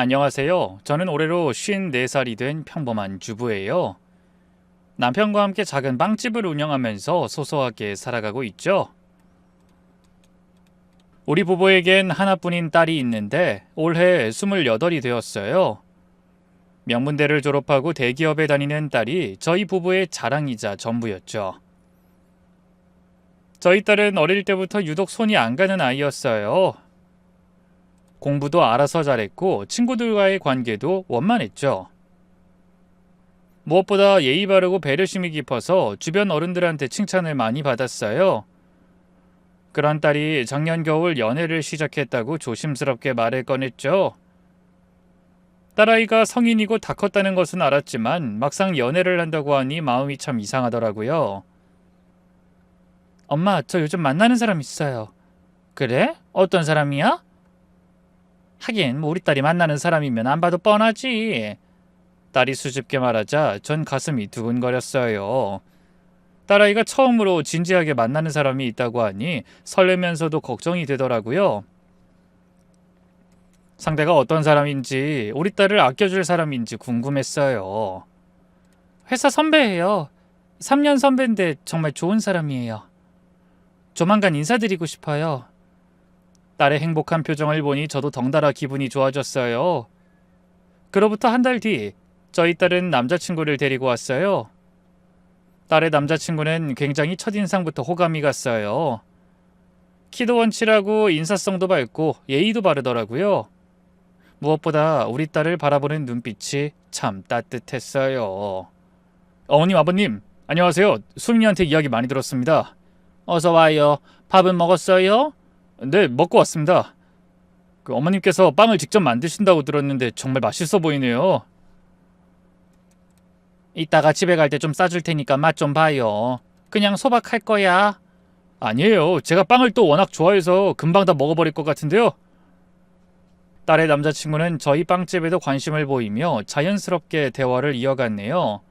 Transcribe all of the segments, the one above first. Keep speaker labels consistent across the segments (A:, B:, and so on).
A: 안녕하세요. 저는 올해로 54살이 된 평범한 주부예요. 남편과 함께 작은 빵집을 운영하면서 소소하게 살아가고 있죠. 우리 부부에겐 하나뿐인 딸이 있는데 올해 28이 되었어요. 명문대를 졸업하고 대기업에 다니는 딸이 저희 부부의 자랑이자 전부였죠. 저희 딸은 어릴 때부터 유독 손이 안 가는 아이였어요. 공부도 알아서 잘했고 친구들과의 관계도 원만했죠. 무엇보다 예의 바르고 배려심이 깊어서 주변 어른들한테 칭찬을 많이 받았어요. 그런 딸이 작년 겨울 연애를 시작했다고 조심스럽게 말을 꺼냈죠. 딸아이가 성인이고 다 컸다는 것은 알았지만 막상 연애를 한다고 하니 마음이 참 이상하더라고요. 엄마, 저 요즘 만나는 사람 있어요. 그래? 어떤 사람이야? 하긴 뭐 우리 딸이 만나는 사람이면 안 봐도 뻔하지. 딸이 수줍게 말하자 전 가슴이 두근거렸어요. 딸아이가 처음으로 진지하게 만나는 사람이 있다고 하니 설레면서도 걱정이 되더라고요. 상대가 어떤 사람인지, 우리 딸을 아껴줄 사람인지 궁금했어요. 회사 선배예요. 3년 선배인데 정말 좋은 사람이에요. 조만간 인사드리고 싶어요. 딸의 행복한 표정을 보니 저도 덩달아 기분이 좋아졌어요. 그로부터 한 달 뒤, 저희 딸은 남자친구를 데리고 왔어요. 딸의 남자친구는 굉장히 첫인상부터 호감이 갔어요. 키도 원칠하고 인사성도 밝고 예의도 바르더라고요. 무엇보다 우리 딸을 바라보는 눈빛이 참 따뜻했어요. 어머님, 아버님, 안녕하세요. 수민이한테 이야기 많이 들었습니다. 어서 와요. 밥은 먹었어요? 네, 먹고 왔습니다. 어머님께서 빵을 직접 만드신다고 들었는데 정말 맛있어 보이네요. 이따가 집에 갈 때 좀 싸줄 테니까 맛 좀 봐요. 그냥 소박할 거야. 아니에요. 제가 빵을 또 워낙 좋아해서 금방 다 먹어버릴 것 같은데요. 딸의 남자친구는 저희 빵집에도 관심을 보이며 자연스럽게 대화를 이어갔네요.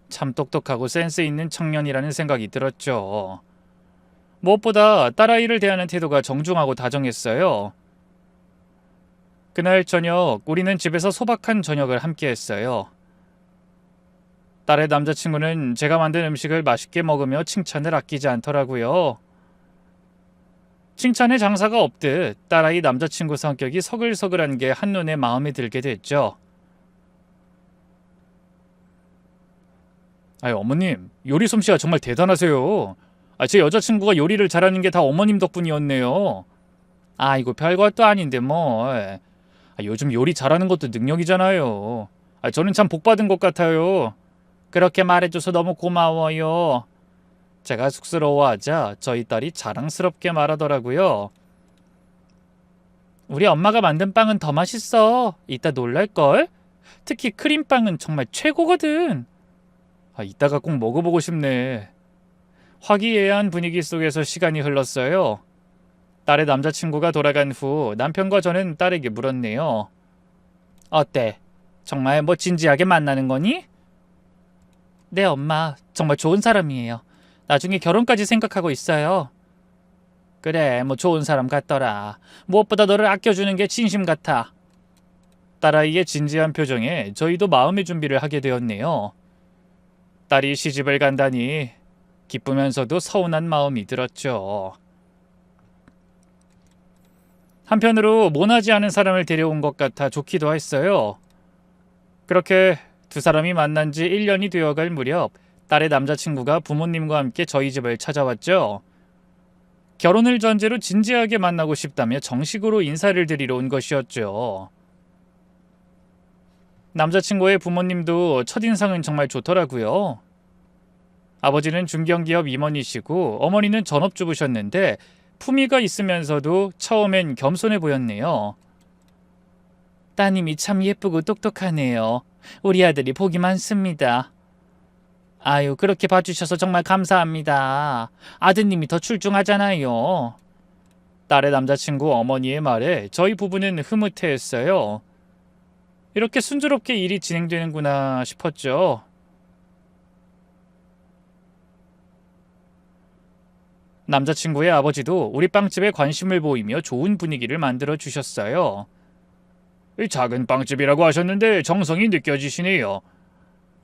A: 참 똑똑하고 센스 있는 청년이라는 생각이 들었죠. 무엇보다 딸아이를 대하는 태도가 정중하고 다정했어요. 그날 저녁 우리는 집에서 소박한 저녁을 함께 했어요. 딸의 남자친구는 제가 만든 음식을 맛있게 먹으며 칭찬을 아끼지 않더라고요. 칭찬에 장사가 없듯 딸아이 남자친구 성격이 서글서글한 게 한눈에 마음에 들게 됐죠. 아유, 어머님, 요리 솜씨가 정말 대단하세요. 제 여자친구가 요리를 잘하는 게 다 어머님 덕분이었네요. 아이고, 별것도 아닌데 뭘. 요즘 요리 잘하는 것도 능력이잖아요. 저는 참 복받은 것 같아요. 그렇게 말해줘서 너무 고마워요. 제가 쑥스러워하자 저희 딸이 자랑스럽게 말하더라고요. 우리 엄마가 만든 빵은 더 맛있어. 이따 놀랄걸? 특히 크림빵은 정말 최고거든. 이따가 꼭 먹어보고 싶네. 화기애애한 분위기 속에서 시간이 흘렀어요. 딸의 남자친구가 돌아간 후 남편과 저는 딸에게 물었네요. 어때? 정말 뭐 진지하게 만나는 거니? 네, 엄마. 정말 좋은 사람이에요. 나중에 결혼까지 생각하고 있어요. 그래, 뭐 좋은 사람 같더라. 무엇보다 너를 아껴주는 게 진심 같아. 딸아이의 진지한 표정에 저희도 마음의 준비를 하게 되었네요. 딸이 시집을 간다니 기쁘면서도 서운한 마음이 들었죠. 한편으로 모나지 않은 사람을 데려온 것 같아 좋기도 했어요. 그렇게 두 사람이 만난 지 1년이 되어갈 무렵 딸의 남자친구가 부모님과 함께 저희 집을 찾아왔죠. 결혼을 전제로 진지하게 만나고 싶다며 정식으로 인사를 드리러 온 것이었죠. 남자친구의 부모님도 첫인상은 정말 좋더라고요. 아버지는 중견기업 임원이시고 어머니는 전업주부셨는데 품위가 있으면서도 처음엔 겸손해 보였네요. 따님이 참 예쁘고 똑똑하네요. 우리 아들이 복이 많습니다. 아유, 그렇게 봐주셔서 정말 감사합니다. 아드님이 더 출중하잖아요. 딸의 남자친구 어머니의 말에 저희 부부는 흐뭇해했어요. 이렇게 순조롭게 일이 진행되는구나 싶었죠. 남자친구의 아버지도 우리 빵집에 관심을 보이며 좋은 분위기를 만들어 주셨어요. 작은 빵집이라고 하셨는데 정성이 느껴지시네요.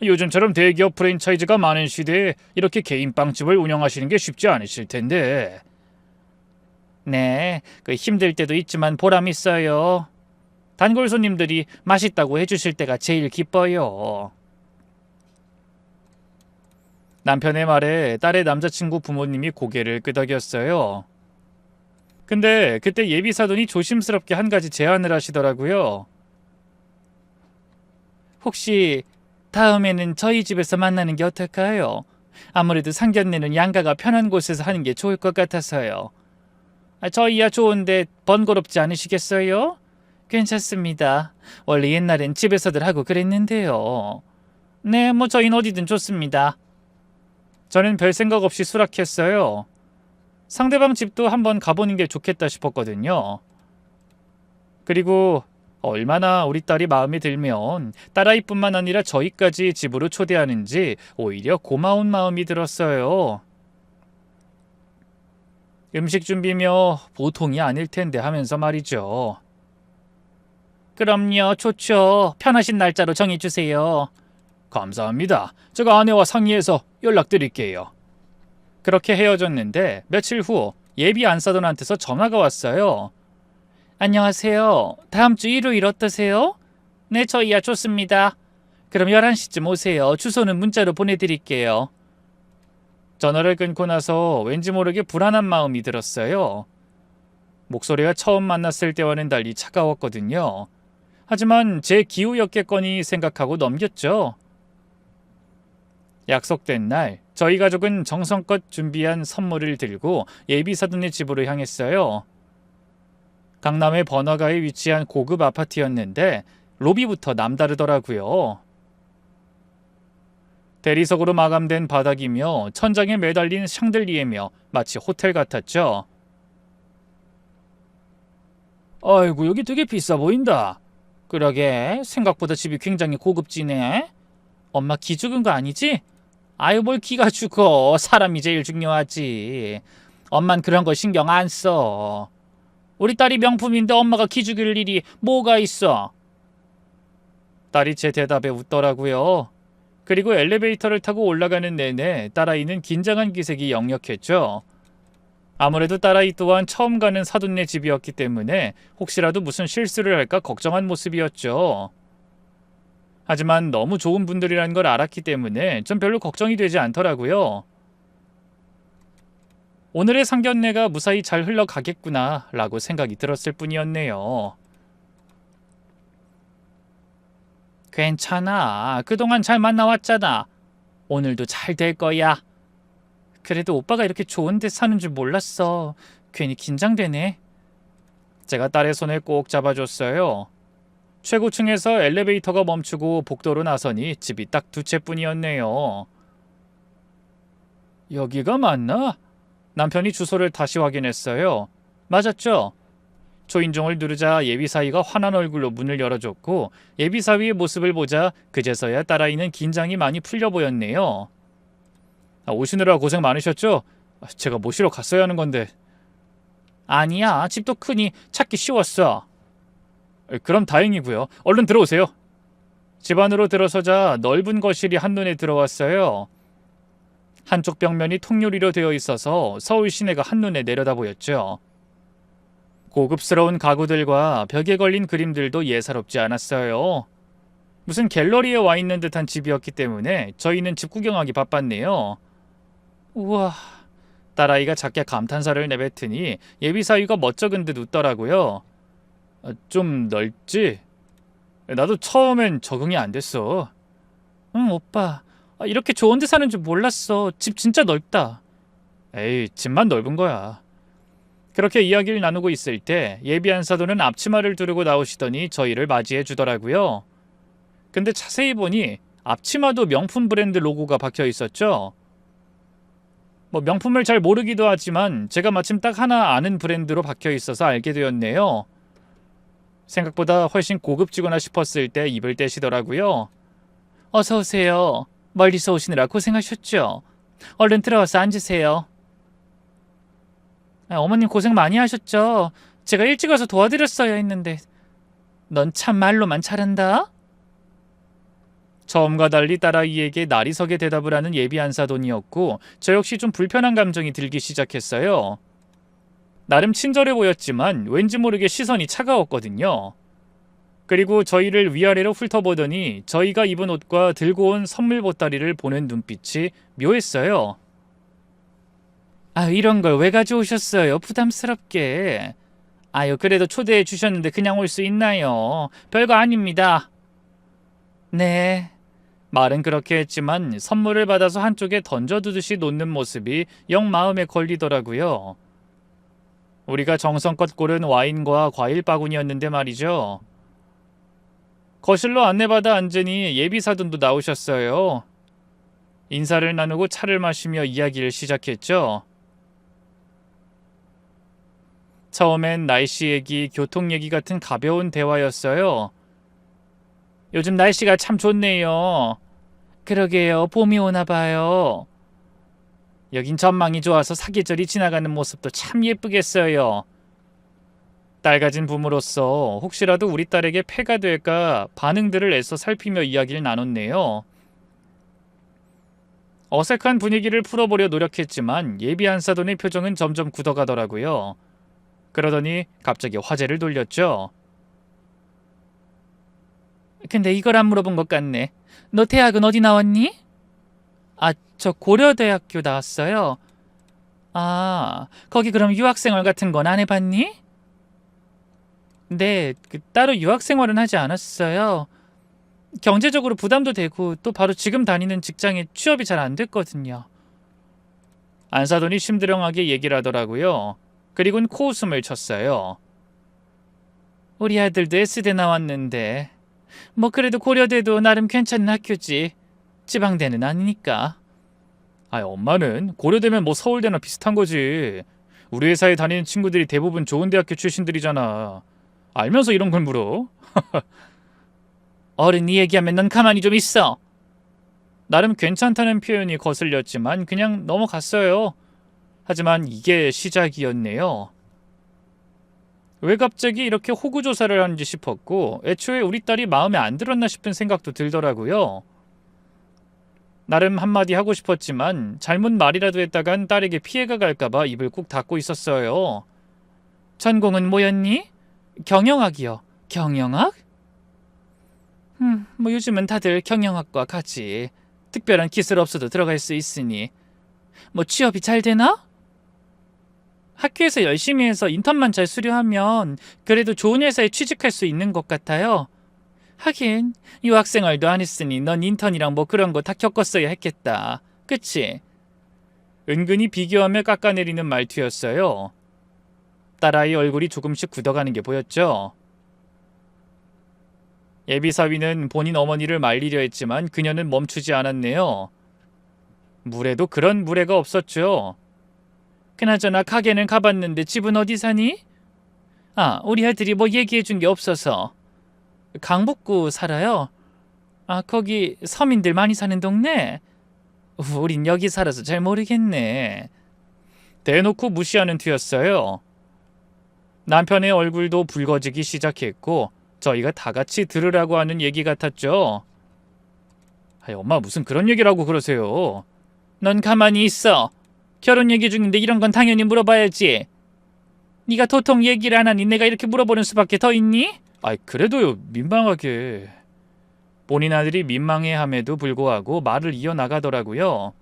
A: 요즘처럼 대기업 프랜차이즈가 많은 시대에 이렇게 개인 빵집을 운영하시는 게 쉽지 않으실 텐데. 네, 힘들 때도 있지만 보람 있어요. 단골 손님들이 맛있다고 해주실 때가 제일 기뻐요. 남편의 말에 딸의 남자친구 부모님이 고개를 끄덕였어요. 근데 그때 예비사돈이 조심스럽게 한 가지 제안을 하시더라고요. 혹시 다음에는 저희 집에서 만나는 게 어떨까요? 아무래도 상견례는 양가가 편한 곳에서 하는 게 좋을 것 같아서요. 저희야 좋은데 번거롭지 않으시겠어요? 괜찮습니다. 원래 옛날엔 집에서들 하고 그랬는데요. 네, 저희는 어디든 좋습니다. 저는 별 생각 없이 수락했어요. 상대방 집도 한번 가보는 게 좋겠다 싶었거든요. 그리고 얼마나 우리 딸이 마음에 들면 딸아이뿐만 아니라 저희까지 집으로 초대하는지 오히려 고마운 마음이 들었어요. 음식 준비며 보통이 아닐 텐데 하면서 말이죠. 그럼요, 좋죠. 편하신 날짜로 정해주세요. 감사합니다. 제가 아내와 상의해서 연락드릴게요. 그렇게 헤어졌는데 며칠 후 예비 안사돈한테서 전화가 왔어요. 안녕하세요. 다음 주 일요일 어떠세요? 네, 저희야 좋습니다. 그럼 11시쯤 오세요. 주소는 문자로 보내드릴게요. 전화를 끊고 나서 왠지 모르게 불안한 마음이 들었어요. 목소리가 처음 만났을 때와는 달리 차가웠거든요. 하지만 제 기우였겠거니 생각하고 넘겼죠. 약속된 날, 저희 가족은 정성껏 준비한 선물을 들고 예비사돈의 집으로 향했어요. 강남의 번화가에 위치한 고급 아파트였는데 로비부터 남다르더라고요. 대리석으로 마감된 바닥이며 천장에 매달린 샹들리에며 마치 호텔 같았죠. 아이고, 여기 되게 비싸 보인다. 그러게, 생각보다 집이 굉장히 고급지네. 엄마 기 죽은 거 아니지? 아유, 뭘 기가 죽어. 사람이 제일 중요하지. 엄만 그런 거 신경 안 써. 우리 딸이 명품인데 엄마가 기 죽일 일이 뭐가 있어? 딸이 제 대답에 웃더라고요. 그리고 엘리베이터를 타고 올라가는 내내 딸아이는 긴장한 기색이 역력했죠. 아무래도 딸아이 또한 처음 가는 사돈네 집이었기 때문에 혹시라도 무슨 실수를 할까 걱정한 모습이었죠. 하지만 너무 좋은 분들이라는 걸 알았기 때문에 전 별로 걱정이 되지 않더라고요. 오늘의 상견례가 무사히 잘 흘러가겠구나 라고 생각이 들었을 뿐이었네요. 괜찮아. 그동안 잘 만나왔잖아. 오늘도 잘 될 거야. 그래도 오빠가 이렇게 좋은 데 사는 줄 몰랐어. 괜히 긴장되네. 제가 딸의 손을 꼭 잡아줬어요. 최고층에서 엘리베이터가 멈추고 복도로 나서니 집이 딱 두 채뿐이었네요. 여기가 맞나? 남편이 주소를 다시 확인했어요. 맞았죠? 초인종을 누르자 예비사위가 환한 얼굴로 문을 열어줬고 예비사위의 모습을 보자 그제서야 딸아이는 긴장이 많이 풀려 보였네요. 오시느라 고생 많으셨죠? 제가 모시러 갔어야 하는 건데. 아니야, 집도 크니 찾기 쉬웠어. 그럼 다행이고요. 얼른 들어오세요. 집 안으로 들어서자 넓은 거실이 한눈에 들어왔어요. 한쪽 벽면이 통유리로 되어 있어서 서울 시내가 한눈에 내려다 보였죠. 고급스러운 가구들과 벽에 걸린 그림들도 예사롭지 않았어요. 무슨 갤러리에 와 있는 듯한 집이었기 때문에 저희는 집 구경하기 바빴네요. 우와, 딸아이가 작게 감탄사를 내뱉으니 예비사위가 멋쩍은 듯 웃더라고요. 좀 넓지? 나도 처음엔 적응이 안 됐어. 응, 오빠. 이렇게 좋은 데 사는 줄 몰랐어. 집 진짜 넓다. 에이, 집만 넓은 거야. 그렇게 이야기를 나누고 있을 때 예비 안사돈은 앞치마를 두르고 나오시더니 저희를 맞이해 주더라고요. 근데 자세히 보니 앞치마도 명품 브랜드 로고가 박혀 있었죠. 명품을 잘 모르기도 하지만 제가 마침 딱 하나 아는 브랜드로 박혀 있어서 알게 되었네요. 생각보다 훨씬 고급지구나 싶었을 때 입을 떼시더라고요. 어서 오세요. 멀리서 오시느라 고생하셨죠? 얼른 들어와서 앉으세요. 어머님 고생 많이 하셨죠? 제가 일찍 와서 도와드렸어야 했는데. 넌 참 말로만 잘한다. 처음과 달리 딸아이에게 나리석에 대답을 하는 예비 안사돈이었고 저 역시 좀 불편한 감정이 들기 시작했어요. 나름 친절해 보였지만 왠지 모르게 시선이 차가웠거든요. 그리고 저희를 위아래로 훑어보더니 저희가 입은 옷과 들고 온 선물 보따리를 보는 눈빛이 묘했어요. 아, 이런 걸 왜 가져오셨어요? 부담스럽게. 아유, 그래도 초대해 주셨는데 그냥 올 수 있나요? 별거 아닙니다. 네. 말은 그렇게 했지만 선물을 받아서 한쪽에 던져두듯이 놓는 모습이 영 마음에 걸리더라고요. 우리가 정성껏 고른 와인과 과일 바구니였는데 말이죠. 거실로 안내받아 앉으니 예비사돈도 나오셨어요. 인사를 나누고 차를 마시며 이야기를 시작했죠. 처음엔 날씨 얘기, 교통 얘기 같은 가벼운 대화였어요. 요즘 날씨가 참 좋네요. 그러게요. 봄이 오나 봐요. 여긴 전망이 좋아서 사계절이 지나가는 모습도 참 예쁘겠어요. 딸 가진 부모로서 혹시라도 우리 딸에게 폐가 될까 반응들을 애써 살피며 이야기를 나눴네요. 어색한 분위기를 풀어보려 노력했지만 예비 안사돈의 표정은 점점 굳어가더라고요. 그러더니 갑자기 화제를 돌렸죠. 근데 이걸 안 물어본 것 같네. 너 대학은 어디 나왔니? 아, 저 고려대학교 나왔어요. 아, 거기 그럼 유학생활 같은 건 안 해봤니? 네, 따로 유학생활은 하지 않았어요. 경제적으로 부담도 되고 또 바로 지금 다니는 직장에 취업이 잘 안 됐거든요. 안사돈이 심드렁하게 얘기를 하더라고요. 그리고는 코웃음을 쳤어요. 우리 아들도 S대 나왔는데 뭐 그래도 고려대도 나름 괜찮은 학교지. 지방대는 아니니까. 아, 엄마는 고려대면 뭐 서울대나 비슷한 거지. 우리 회사에 다니는 친구들이 대부분 좋은 대학교 출신들이잖아. 알면서 이런 걸 물어? 어른이 얘기하면 넌 가만히 좀 있어. 나름 괜찮다는 표현이 거슬렸지만 그냥 넘어갔어요. 하지만 이게 시작이었네요. 왜 갑자기 이렇게 호구조사를 하는지 싶었고 애초에 우리 딸이 마음에 안 들었나 싶은 생각도 들더라고요. 나름 한마디 하고 싶었지만 잘못 말이라도 했다간 딸에게 피해가 갈까봐 입을 꾹 닫고 있었어요. 전공은 뭐였니? 경영학이요. 경영학? 뭐 요즘은 다들 경영학과 가지. 특별한 기술 없어도 들어갈 수 있으니. 뭐 취업이 잘 되나? 학교에서 열심히 해서 인턴만 잘 수료하면 그래도 좋은 회사에 취직할 수 있는 것 같아요. 하긴 유학생활도 안 했으니 넌 인턴이랑 뭐 그런 거 다 겪었어야 했겠다. 그치? 은근히 비교하며 깎아내리는 말투였어요. 딸아이 얼굴이 조금씩 굳어가는 게 보였죠. 예비사위는 본인 어머니를 말리려 했지만 그녀는 멈추지 않았네요. 물에도 그런 무례가 없었죠. 그나저나 가게는 가봤는데 집은 어디 사니? 아, 우리 아들이 뭐 얘기해준 게 없어서. 강북구 살아요? 아, 거기 서민들 많이 사는 동네? 우린 여기 살아서 잘 모르겠네. 대놓고 무시하는 투였어요. 남편의 얼굴도 붉어지기 시작했고 저희가 다 같이 들으라고 하는 얘기 같았죠. 아이, 엄마 무슨 그런 얘기를 하고 그러세요. 넌 가만히 있어. 결혼 얘기 중인데 이런 건 당연히 물어봐야지. 네가 도통 얘기를 안 하니 내가 이렇게 물어보는 수밖에 더 있니? 아이, 그래도요, 민망하게. 본인 아들이 민망해함에도 불구하고 말을 이어나가더라고요.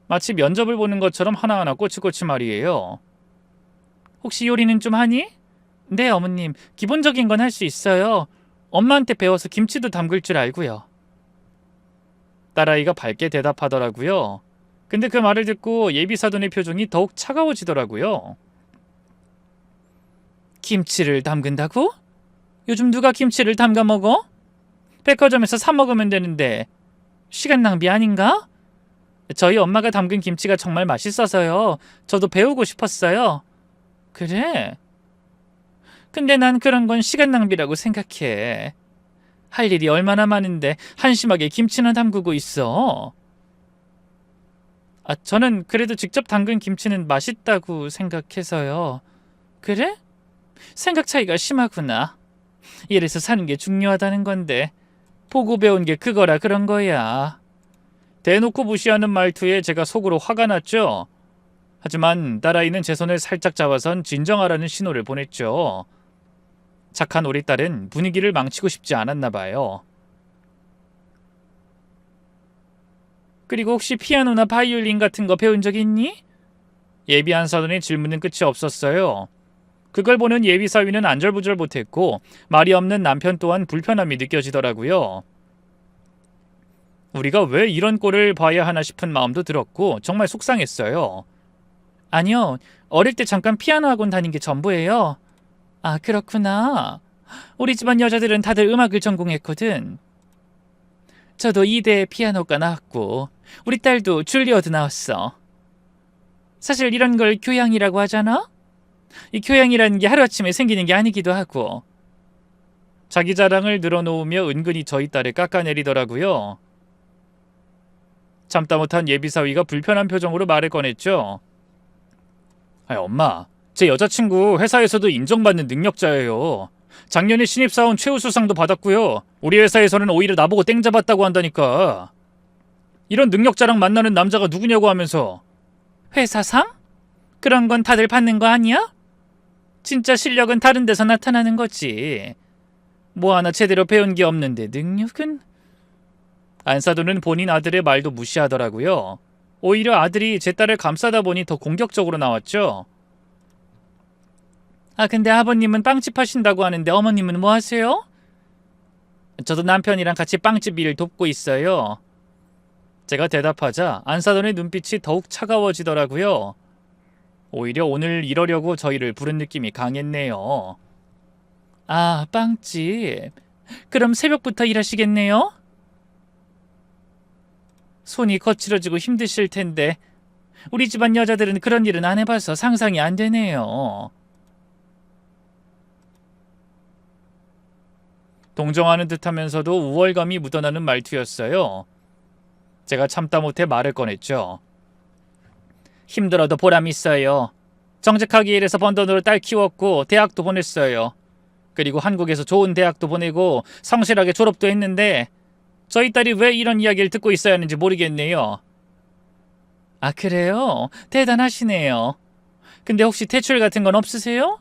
A: 마치 면접을 보는 것처럼 하나하나 꼬치꼬치 말이에요. 혹시 요리는 좀 하니? 네, 어머님. 기본적인 건 할 수 있어요. 엄마한테 배워서 김치도 담글 줄 알고요. 딸아이가 밝게 대답하더라고요. 근데 그 말을 듣고 예비사돈의 표정이 더욱 차가워지더라고요. 김치를 담근다고? 요즘 누가 김치를 담가 먹어? 백화점에서 사 먹으면 되는데 시간 낭비 아닌가? 저희 엄마가 담근 김치가 정말 맛있어서요. 저도 배우고 싶었어요. 그래? 근데 난 그런 건 시간 낭비라고 생각해. 할 일이 얼마나 많은데 한심하게 김치나 담그고 있어. 아, 저는 그래도 직접 담근 김치는 맛있다고 생각해서요. 그래? 생각 차이가 심하구나. 이래서 사는 게 중요하다는 건데 보고 배운 게 그거라 그런 거야. 대놓고 무시하는 말투에 제가 속으로 화가 났죠. 하지만 딸아이는 제 손을 살짝 잡아선 진정하라는 신호를 보냈죠. 착한 우리 딸은 분위기를 망치고 싶지 않았나 봐요. 그리고 혹시 피아노나 바이올린 같은 거 배운 적 있니? 예비 안사돈의 질문은 끝이 없었어요. 그걸 보는 예비 사위는 안절부절 못했고 말이 없는 남편 또한 불편함이 느껴지더라고요. 우리가 왜 이런 꼴을 봐야 하나 싶은 마음도 들었고 정말 속상했어요. 아니요, 어릴 때 잠깐 피아노 학원 다닌 게 전부예요. 아, 그렇구나. 우리 집안 여자들은 다들 음악을 전공했거든. 저도 2대 피아노과 나왔고 우리 딸도 줄리어드 나왔어. 사실 이런 걸 교양이라고 하잖아? 이 교양이라는 게 하루아침에 생기는 게 아니기도 하고. 자기 자랑을 늘어놓으며 은근히 저희 딸을 깎아내리더라고요. 참다 못한 예비사위가 불편한 표정으로 말을 꺼냈죠. 엄마, 제 여자친구 회사에서도 인정받는 능력자예요. 작년에 신입사원 최우수상도 받았고요. 우리 회사에서는 오히려 나보고 땡 잡았다고 한다니까. 이런 능력자랑 만나는 남자가 누구냐고 하면서. 회사상? 그런 건 다들 받는 거 아니야? 진짜 실력은 다른 데서 나타나는 거지. 뭐 하나 제대로 배운 게 없는데 능력은? 안사돈은 본인 아들의 말도 무시하더라고요. 오히려 아들이 제 딸을 감싸다 보니 더 공격적으로 나왔죠. 아, 근데 아버님은 빵집 하신다고 하는데 어머님은 뭐 하세요? 저도 남편이랑 같이 빵집 일을 돕고 있어요. 제가 대답하자 안사돈의 눈빛이 더욱 차가워지더라고요. 오히려 오늘 이러려고 저희를 부른 느낌이 강했네요. 아, 빵집. 그럼 새벽부터 일하시겠네요? 손이 거칠어지고 힘드실 텐데 우리 집안 여자들은 그런 일은 안 해봐서 상상이 안 되네요. 동정하는 듯하면서도 우월감이 묻어나는 말투였어요. 제가 참다 못해 말을 꺼냈죠. 힘들어도 보람 있어요. 정직하게 일해서 번 돈으로 딸 키웠고 대학도 보냈어요. 그리고 한국에서 좋은 대학도 보내고 성실하게 졸업도 했는데 저희 딸이 왜 이런 이야기를 듣고 있어야 하는지 모르겠네요. 아, 그래요? 대단하시네요. 근데 혹시 대출 같은 건 없으세요?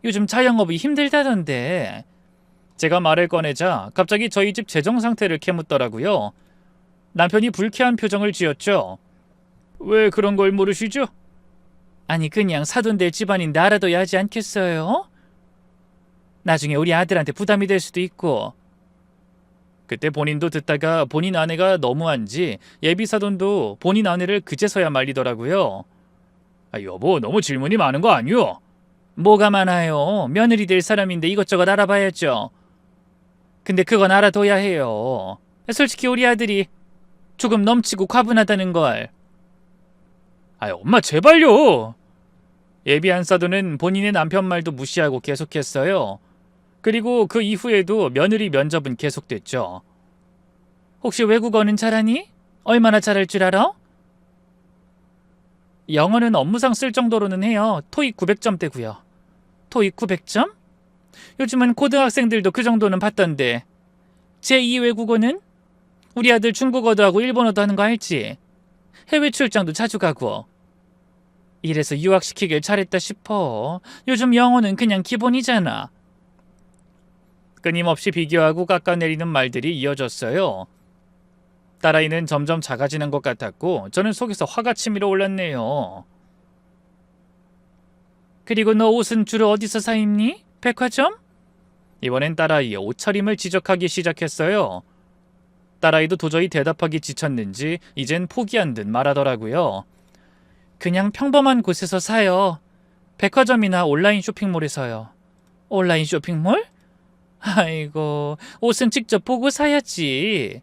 A: 요즘 자영업이 힘들다던데. 제가 말을 꺼내자 갑자기 저희 집 재정 상태를 캐묻더라고요. 남편이 불쾌한 표정을 지었죠. 왜 그런 걸 모르시죠? 아니, 그냥 사돈될 집안인데 알아둬야 하지 않겠어요? 나중에 우리 아들한테 부담이 될 수도 있고. 그때 본인도 듣다가 본인 아내가 너무한지 예비사돈도 본인 아내를 그제서야 말리더라고요. 아, 여보, 너무 질문이 많은 거 아니오? 뭐가 많아요. 며느리 될 사람인데 이것저것 알아봐야죠. 근데 그건 알아둬야 해요. 솔직히 우리 아들이 조금 넘치고 과분하다는 걸. 아, 엄마 제발요. 예비 안사돈은 본인의 남편 말도 무시하고 계속했어요. 그리고 그 이후에도 며느리 면접은 계속됐죠. 혹시 외국어는 잘하니? 얼마나 잘할 줄 알아? 영어는 업무상 쓸 정도로는 해요. 토익 900점대고요. 토익 900점? 요즘은 고등학생들도 그 정도는 받던데. 제2 외국어는? 우리 아들 중국어도 하고 일본어도 하는 거 알지? 해외 출장도 자주 가고. 이래서 유학시키길 잘했다 싶어. 요즘 영어는 그냥 기본이잖아. 끊임없이 비교하고 깎아내리는 말들이 이어졌어요. 딸아이는 점점 작아지는 것 같았고 저는 속에서 화가 치밀어 올랐네요. 그리고 너 옷은 주로 어디서 사 입니? 백화점? 이번엔 딸아이의 옷차림을 지적하기 시작했어요. 딸아이도 도저히 대답하기 지쳤는지 이젠 포기한 듯 말하더라고요. 그냥 평범한 곳에서 사요. 백화점이나 온라인 쇼핑몰에서요. 온라인 쇼핑몰? 아이고, 옷은 직접 보고 사야지.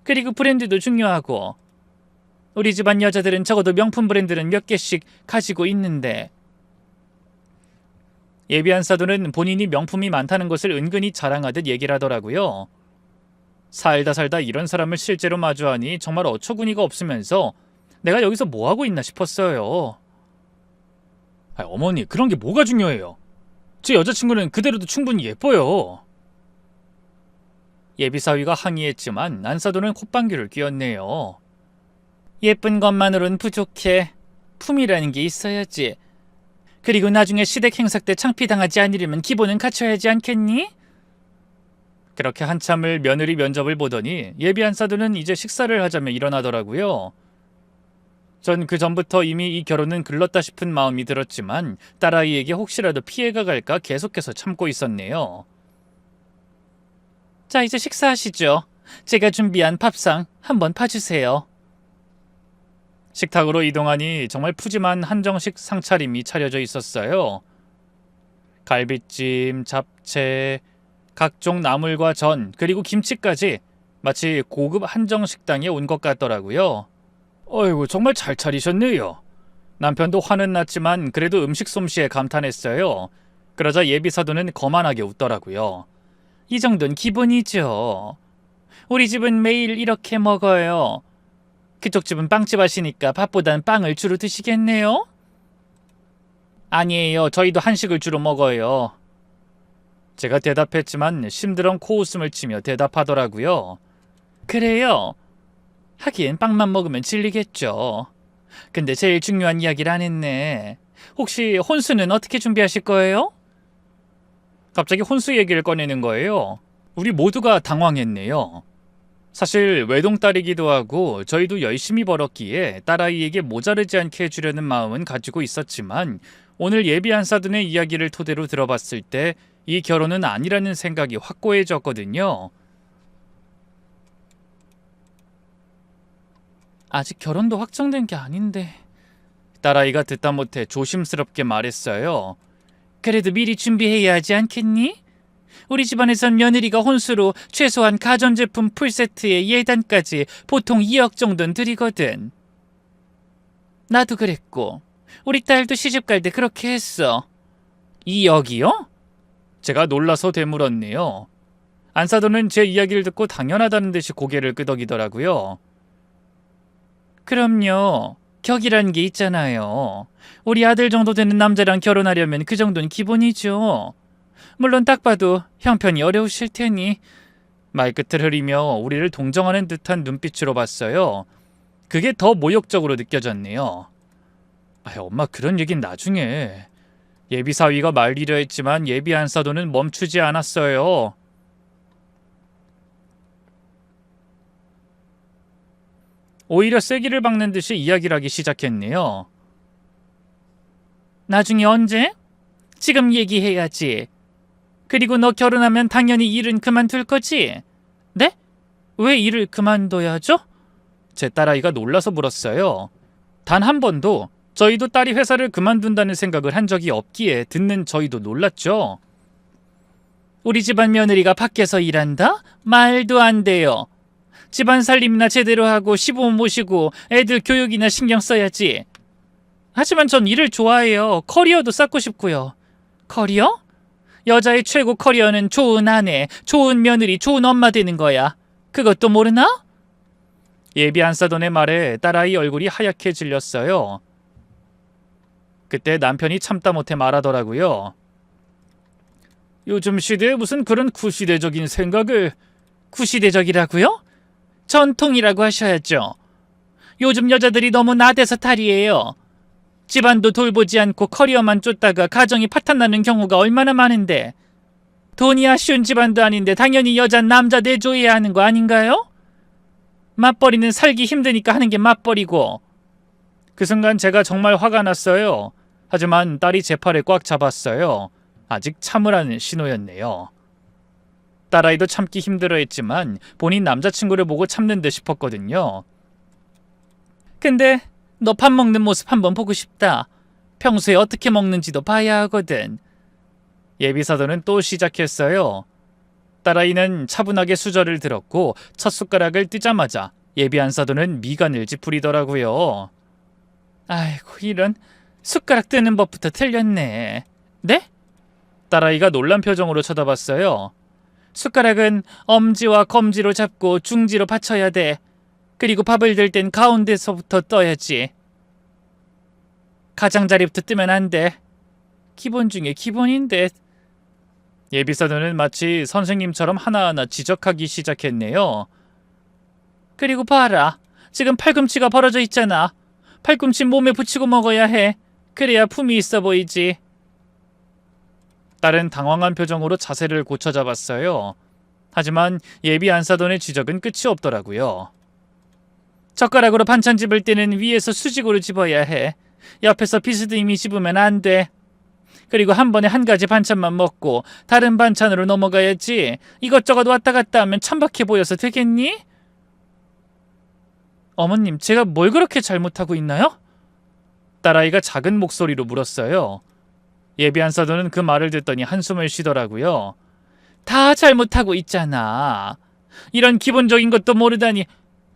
A: 그리고 브랜드도 중요하고. 우리 집안 여자들은 적어도 명품 브랜드는 몇 개씩 가지고 있는데. 예비 안사돈은 본인이 명품이 많다는 것을 은근히 자랑하듯 얘기를 하더라고요. 살다 이런 사람을 실제로 마주하니 정말 어처구니가 없으면서 내가 여기서 뭐하고 있나 싶었어요. 어머니, 그런 게 뭐가 중요해요? 제 여자친구는 그대로도 충분히 예뻐요. 예비사위가 항의했지만 안사돈은 콧방귀를 뀌었네요. 예쁜 것만으론 부족해. 품이라는 게 있어야지. 그리고 나중에 시댁 행사 때 창피당하지 않으려면 기본은 갖춰야 하지 않겠니? 그렇게 한참을 며느리 면접을 보더니 예비 안사돈은 이제 식사를 하자며 일어나더라고요. 전 그 전부터 이미 이 결혼은 글렀다 싶은 마음이 들었지만 딸아이에게 혹시라도 피해가 갈까 계속해서 참고 있었네요. 자, 이제 식사하시죠. 제가 준비한 밥상 한번 봐주세요. 식탁으로 이동하니 정말 푸짐한 한정식 상차림이 차려져 있었어요. 갈비찜, 잡채, 각종 나물과 전, 그리고 김치까지 마치 고급 한정식당에 온 것 같더라고요. 어이구, 정말 잘 차리셨네요. 남편도 화는 났지만 그래도 음식 솜씨에 감탄했어요. 그러자 예비사돈은 거만하게 웃더라고요. 이 정도는 기본이죠. 우리 집은 매일 이렇게 먹어요. 그쪽 집은 빵집 하시니까 밥보단 빵을 주로 드시겠네요? 아니에요. 저희도 한식을 주로 먹어요. 제가 대답했지만 심드렁 코웃음을 치며 대답하더라고요. 그래요? 하긴 빵만 먹으면 질리겠죠. 근데 제일 중요한 이야기를 안 했네. 혹시 혼수는 어떻게 준비하실 거예요? 갑자기 혼수 얘기를 꺼내는 거예요. 우리 모두가 당황했네요. 사실 외동딸이기도 하고 저희도 열심히 벌었기에 딸아이에게 모자르지 않게 해주려는 마음은 가지고 있었지만 오늘 예비 안사돈의 이야기를 토대로 들어봤을 때 이 결혼은 아니라는 생각이 확고해졌거든요. 아직 결혼도 확정된 게 아닌데. 딸아이가 듣다 못해 조심스럽게 말했어요. 그래도 미리 준비해야 하지 않겠니? 우리 집안에선 며느리가 혼수로 최소한 가전제품 풀세트에 예단까지 보통 2억 정도는 들이거든. 나도 그랬고 우리 딸도 시집갈 때 그렇게 했어. 2억이요? 제가 놀라서 되물었네요. 안사돈은 제 이야기를 듣고 당연하다는 듯이 고개를 끄덕이더라고요. 그럼요. 격이라는 게 있잖아요. 우리 아들 정도 되는 남자랑 결혼하려면 그 정도는 기본이죠. 물론 딱 봐도 형편이 어려우실 테니. 말끝을 흐리며 우리를 동정하는 듯한 눈빛으로 봤어요. 그게 더 모욕적으로 느껴졌네요. 엄마, 그런 얘긴 나중에. 예비사위가 말리려 했지만 예비 안사돈은 멈추지 않았어요. 오히려 쐐기를 박는 듯이 이야기를 하기 시작했네요. 나중에 언제? 지금 얘기해야지. 그리고 너 결혼하면 당연히 일은 그만둘 거지? 네? 왜 일을 그만둬야죠? 제 딸아이가 놀라서 물었어요. 단 한 번도 저희도 딸이 회사를 그만둔다는 생각을 한 적이 없기에 듣는 저희도 놀랐죠. 우리 집안 며느리가 밖에서 일한다? 말도 안 돼요. 집안 살림이나 제대로 하고 시부모 모시고 애들 교육이나 신경 써야지. 하지만 전 일을 좋아해요. 커리어도 쌓고 싶고요. 커리어? 여자의 최고 커리어는 좋은 아내, 좋은 며느리, 좋은 엄마 되는 거야. 그것도 모르나? 예비 안사돈의 말에 딸아이 얼굴이 하얗게 질렸어요. 그때 남편이 참다 못해 말하더라고요. 요즘 시대에 무슨 그런 구시대적인 생각을. 구시대적이라고요? 전통이라고 하셔야죠. 요즘 여자들이 너무 나대서 탈이에요. 집안도 돌보지 않고 커리어만 쫓다가 가정이 파탄나는 경우가 얼마나 많은데. 돈이 아쉬운 집안도 아닌데 당연히 여잔 남자 내줘야 하는 거 아닌가요? 맞벌이는 살기 힘드니까 하는 게 맞벌이고. 그 순간 제가 정말 화가 났어요. 하지만 딸이 제 팔을 꽉 잡았어요. 아직 참으라는 신호였네요. 딸아이도 참기 힘들어했지만 본인 남자친구를 보고 참는 듯 싶었거든요. 근데 너 밥 먹는 모습 한번 보고 싶다. 평소에 어떻게 먹는지도 봐야 하거든. 예비사돈은 또 시작했어요. 딸아이는 차분하게 수저를 들었고 첫 숟가락을 뜨자마자 예비 안사돈은 미간을 찌푸리더라고요. 아이고, 이런. 숟가락 뜨는 법부터 틀렸네. 네? 딸아이가 놀란 표정으로 쳐다봤어요. 숟가락은 엄지와 검지로 잡고 중지로 받쳐야 돼. 그리고 밥을 들 땐 가운데서부터 떠야지. 가장자리부터 뜨면 안 돼. 기본 중에 기본인데. 예비사도는 마치 선생님처럼 하나하나 지적하기 시작했네요. 그리고 봐라. 지금 팔꿈치가 벌어져 있잖아. 팔꿈치 몸에 붙이고 먹어야 해. 그래야 품이 있어 보이지. 딸은 당황한 표정으로 자세를 고쳐잡았어요. 하지만 예비 안사돈의 지적은 끝이 없더라고요. 젓가락으로 반찬 집을 때는 위에서 수직으로 집어야 해. 옆에서 비스듬히 집으면 안 돼. 그리고 한 번에 한 가지 반찬만 먹고 다른 반찬으로 넘어가야지. 이것저것 왔다 갔다 하면 천박해 보여서 되겠니? 어머님, 제가 뭘 그렇게 잘못하고 있나요? 딸아이가 작은 목소리로 물었어요. 예비 안사돈은 그 말을 듣더니 한숨을 쉬더라고요. 다 잘못하고 있잖아. 이런 기본적인 것도 모르다니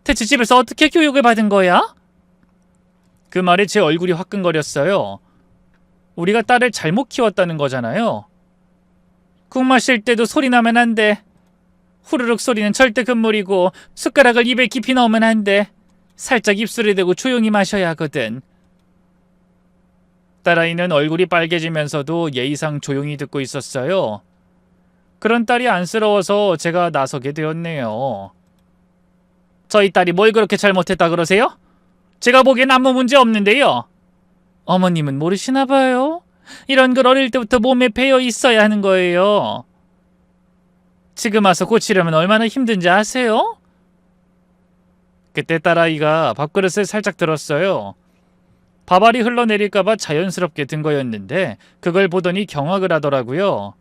A: 대체 집에서 어떻게 교육을 받은 거야? 그 말에 제 얼굴이 화끈거렸어요. 우리가 딸을 잘못 키웠다는 거잖아요. 국 마실 때도 소리 나면 안 돼. 후루룩 소리는 절대 금물이고 숟가락을 입에 깊이 넣으면 안 돼. 살짝 입술에 대고 조용히 마셔야 하거든. 딸아이는 얼굴이 빨개지면서도 예의상 조용히 듣고 있었어요. 그런 딸이 안쓰러워서 제가 나서게 되었네요. 저희 딸이 뭘 그렇게 잘못했다 그러세요? 제가 보기엔 아무 문제 없는데요. 어머님은 모르시나 봐요. 이런 걸 어릴 때부터 몸에 배어 있어야 하는 거예요. 지금 와서 고치려면 얼마나 힘든지 아세요? 그때 딸아이가 밥그릇을 살짝 들었어요. 밥알이 흘러내릴까봐 자연스럽게 든 거였는데 그걸 보더니 경악을 하더라고요.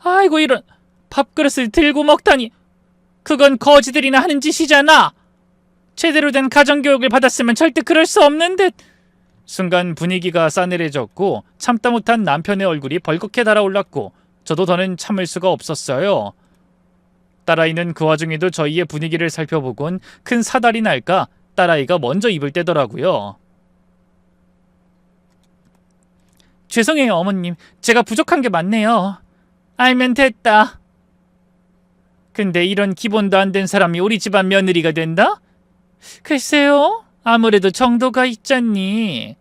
A: 아이고 이런, 밥그릇을 들고 먹다니. 그건 거지들이나 하는 짓이잖아. 제대로 된 가정교육을 받았으면 절대 그럴 수 없는 듯. 순간 분위기가 싸늘해졌고 참다 못한 남편의 얼굴이 벌겋게 달아올랐고 저도 더는 참을 수가 없었어요. 딸아이는 그 와중에도 저희의 분위기를 살펴보곤 큰 사달이 날까 딸아이가 먼저 입을 떼더라고요. 죄송해요 어머님. 제가 부족한 게 많네요. 알면 됐다. 근데 이런 기본도 안 된 사람이 우리 집안 며느리가 된다? 글쎄요. 아무래도 정도가 있잖니.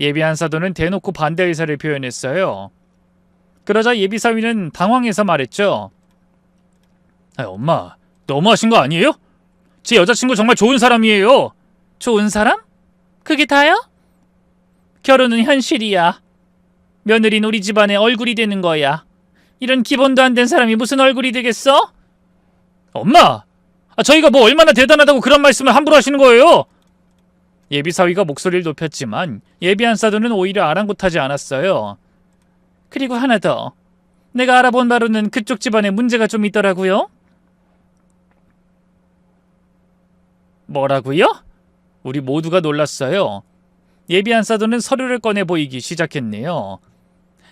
A: 예비 안사돈은 대놓고 반대 의사를 표현했어요. 그러자 예비 사위는 당황해서 말했죠. 엄마, 너무하신 거 아니에요? 제 여자친구 정말 좋은 사람이에요. 좋은 사람? 그게 다야? 결혼은 현실이야. 며느리는 우리 집안의 얼굴이 되는 거야. 이런 기본도 안 된 사람이 무슨 얼굴이 되겠어? 엄마! 저희가 뭐 얼마나 대단하다고 그런 말씀을 함부로 하시는 거예요? 예비 사위가 목소리를 높였지만 예비 안사돈은 오히려 아랑곳하지 않았어요. 그리고 하나 더. 내가 알아본 바로는 그쪽 집안에 문제가 좀 있더라고요. 뭐라고요? 우리 모두가 놀랐어요. 예비 안사돈은 서류를 꺼내 보이기 시작했네요.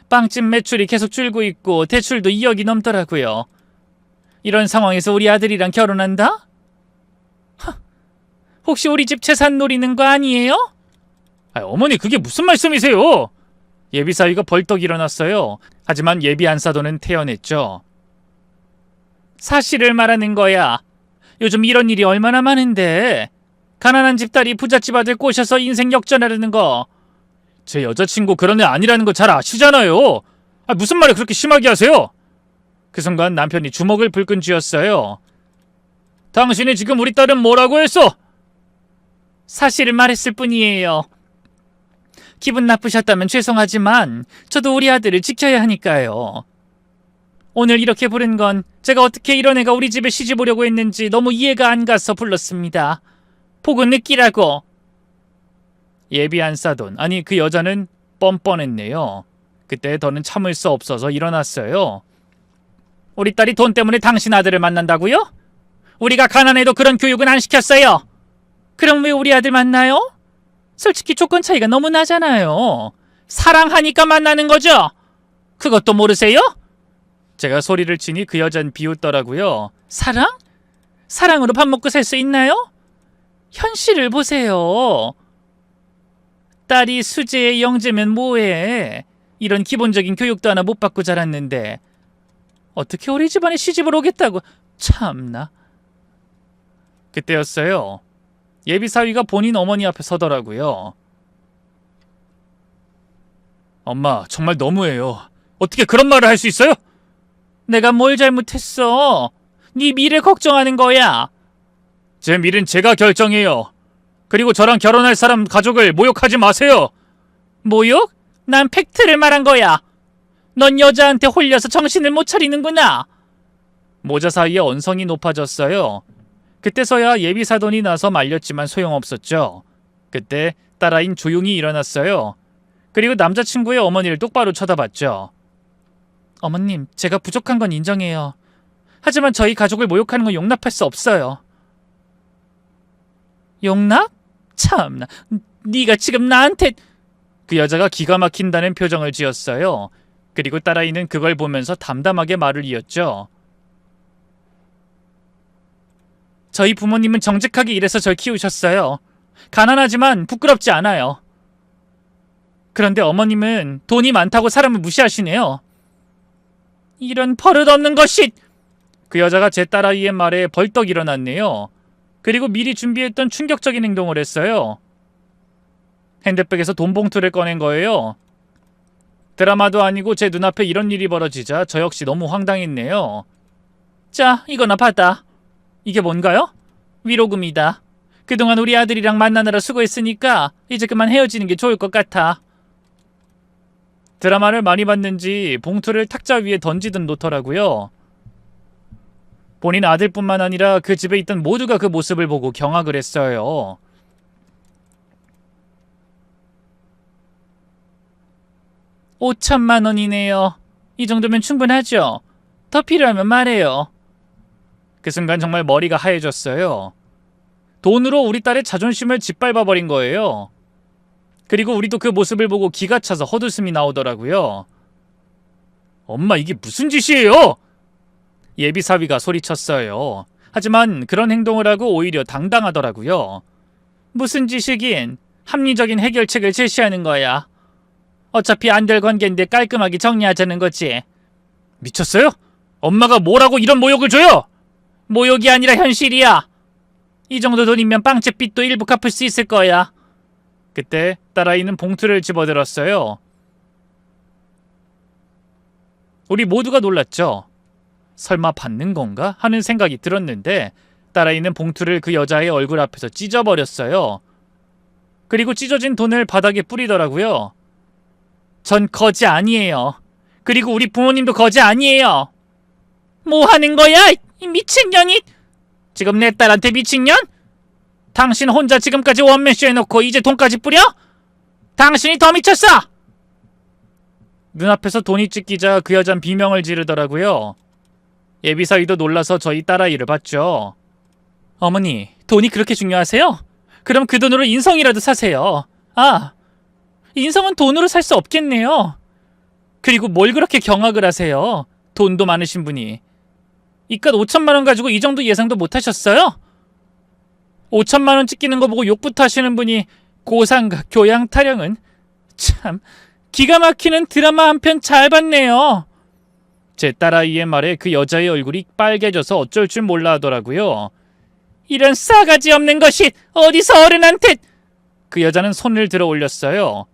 A: 빵집 매출이 계속 줄고 있고 대출도 2억이 넘더라고요. 이런 상황에서 우리 아들이랑 결혼한다? 혹시 우리 집 재산 노리는 거 아니에요? 어머니 그게 무슨 말씀이세요? 예비 사위가 벌떡 일어났어요. 하지만 예비 안사돈은 태연했죠. 사실을 말하는 거야. 요즘 이런 일이 얼마나 많은데. 가난한 집딸이 부잣집 아들 꼬셔서 인생 역전하려는 거. 제 여자친구 그런 애 아니라는 거 잘 아시잖아요. 무슨 말을 그렇게 심하게 하세요? 그 순간 남편이 주먹을 불끈 쥐었어요. 당신이 지금 우리 딸은 뭐라고 했어? 사실을 말했을 뿐이에요. 기분 나쁘셨다면 죄송하지만 저도 우리 아들을 지켜야 하니까요. 오늘 이렇게 부른 건 제가 어떻게 이런 애가 우리 집에 시집 오려고 했는지 너무 이해가 안 가서 불렀습니다. 보고 느끼라고. 예비 안사돈, 아니 그 여자는 뻔뻔했네요. 그때 더는 참을 수 없어서 일어났어요. 우리 딸이 돈 때문에 당신 아들을 만난다고요? 우리가 가난해도 그런 교육은 안 시켰어요. 그럼 왜 우리 아들 만나요? 솔직히 조건 차이가 너무 나잖아요. 사랑하니까 만나는 거죠? 그것도 모르세요? 제가 소리를 치니 그 여잔 비웃더라고요. 사랑? 사랑으로 밥 먹고 살 수 있나요? 현실을 보세요. 딸이 수재의 영재면 뭐해. 이런 기본적인 교육도 하나 못 받고 자랐는데 어떻게 우리 집안에 시집을 오겠다고. 참나. 그때였어요. 예비 사위가 본인 어머니 앞에 서더라고요. 엄마, 정말 너무해요. 어떻게 그런 말을 할 수 있어요? 내가 뭘 잘못했어? 네 미래 걱정하는 거야. 제 미래는 제가 결정해요. 그리고 저랑 결혼할 사람 가족을 모욕하지 마세요. 모욕? 난 팩트를 말한 거야. 넌 여자한테 홀려서 정신을 못 차리는구나. 모자 사이에 언성이 높아졌어요. 그때서야 예비사돈이 나서 말렸지만 소용없었죠. 그때 딸아이는 조용히 일어났어요. 그리고 남자친구의 어머니를 똑바로 쳐다봤죠. 어머님, 제가 부족한 건 인정해요. 하지만 저희 가족을 모욕하는 건 용납할 수 없어요. 용납? 참나, 네가 지금 나한테... 그 여자가 기가 막힌다는 표정을 지었어요. 그리고 딸아이는 그걸 보면서 담담하게 말을 이었죠. 저희 부모님은 정직하게 일해서 절 키우셨어요. 가난하지만 부끄럽지 않아요. 그런데 어머님은 돈이 많다고 사람을 무시하시네요. 이런 버릇없는 것이! 그 여자가 제 딸아이의 말에 벌떡 일어났네요. 그리고 미리 준비했던 충격적인 행동을 했어요. 핸드백에서 돈 봉투를 꺼낸 거예요. 드라마도 아니고 제 눈앞에 이런 일이 벌어지자 저 역시 너무 황당했네요. 자, 이거나 받아. 이게 뭔가요? 위로금이다. 그동안 우리 아들이랑 만나느라 수고했으니까 이제 그만 헤어지는 게 좋을 것 같아. 드라마를 많이 봤는지 봉투를 탁자 위에 던지듯 놓더라고요. 본인 아들뿐만 아니라 그 집에 있던 모두가 그 모습을 보고 경악을 했어요. $5,000,000원이네요. 이 정도면 충분하죠? 더 필요하면 말해요. 그 순간 정말 머리가 하얘졌어요. 돈으로 우리 딸의 자존심을 짓밟아버린 거예요. 그리고 우리도 그 모습을 보고 기가 차서 헛웃음이 나오더라고요. 엄마, 이게 무슨 짓이에요? 예비사위가 소리쳤어요. 하지만 그런 행동을 하고 오히려 당당하더라고요. 무슨 짓이긴, 합리적인 해결책을 제시하는 거야. 어차피 안 될 관계인데 깔끔하게 정리하자는 거지. 미쳤어요? 엄마가 뭐라고 이런 모욕을 줘요? 모욕이 아니라 현실이야. 이 정도 돈이면 빵집 빚도 일부 갚을 수 있을 거야. 그때 딸아이는 봉투를 집어들었어요. 우리 모두가 놀랐죠. 설마 받는 건가? 하는 생각이 들었는데 딸아이는 봉투를 그 여자의 얼굴 앞에서 찢어버렸어요. 그리고 찢어진 돈을 바닥에 뿌리더라고요. 전 거지 아니에요. 그리고 우리 부모님도 거지 아니에요. 뭐 하는 거야? 이 미친년이! 지금 내 딸한테 미친년? 당신 혼자 지금까지 원맨쇼 해놓고 이제 돈까지 뿌려? 당신이 더 미쳤어! 눈앞에서 돈이 찢기자 그 여잔 비명을 지르더라고요. 예비사위도 놀라서 저희 딸아이를 봤죠. 어머니, 돈이 그렇게 중요하세요? 그럼 그 돈으로 인성이라도 사세요. 아, 인성은 돈으로 살 수 없겠네요. 그리고 뭘 그렇게 경악을 하세요? 돈도 많으신 분이. 이깟 5,000,000원 가지고 이 정도 예상도 못 하셨어요? 5,000,000원 찍히는 거 보고 욕부터 하시는 분이 고상가 교양 타령은 참 기가 막히는 드라마 한 편 잘 봤네요. 제 딸아이의 말에 그 여자의 얼굴이 빨개져서 어쩔 줄 몰라 하더라고요. 이런 싸가지 없는 것이 어디서 어른한테... 그 여자는 손을 들어 올렸어요.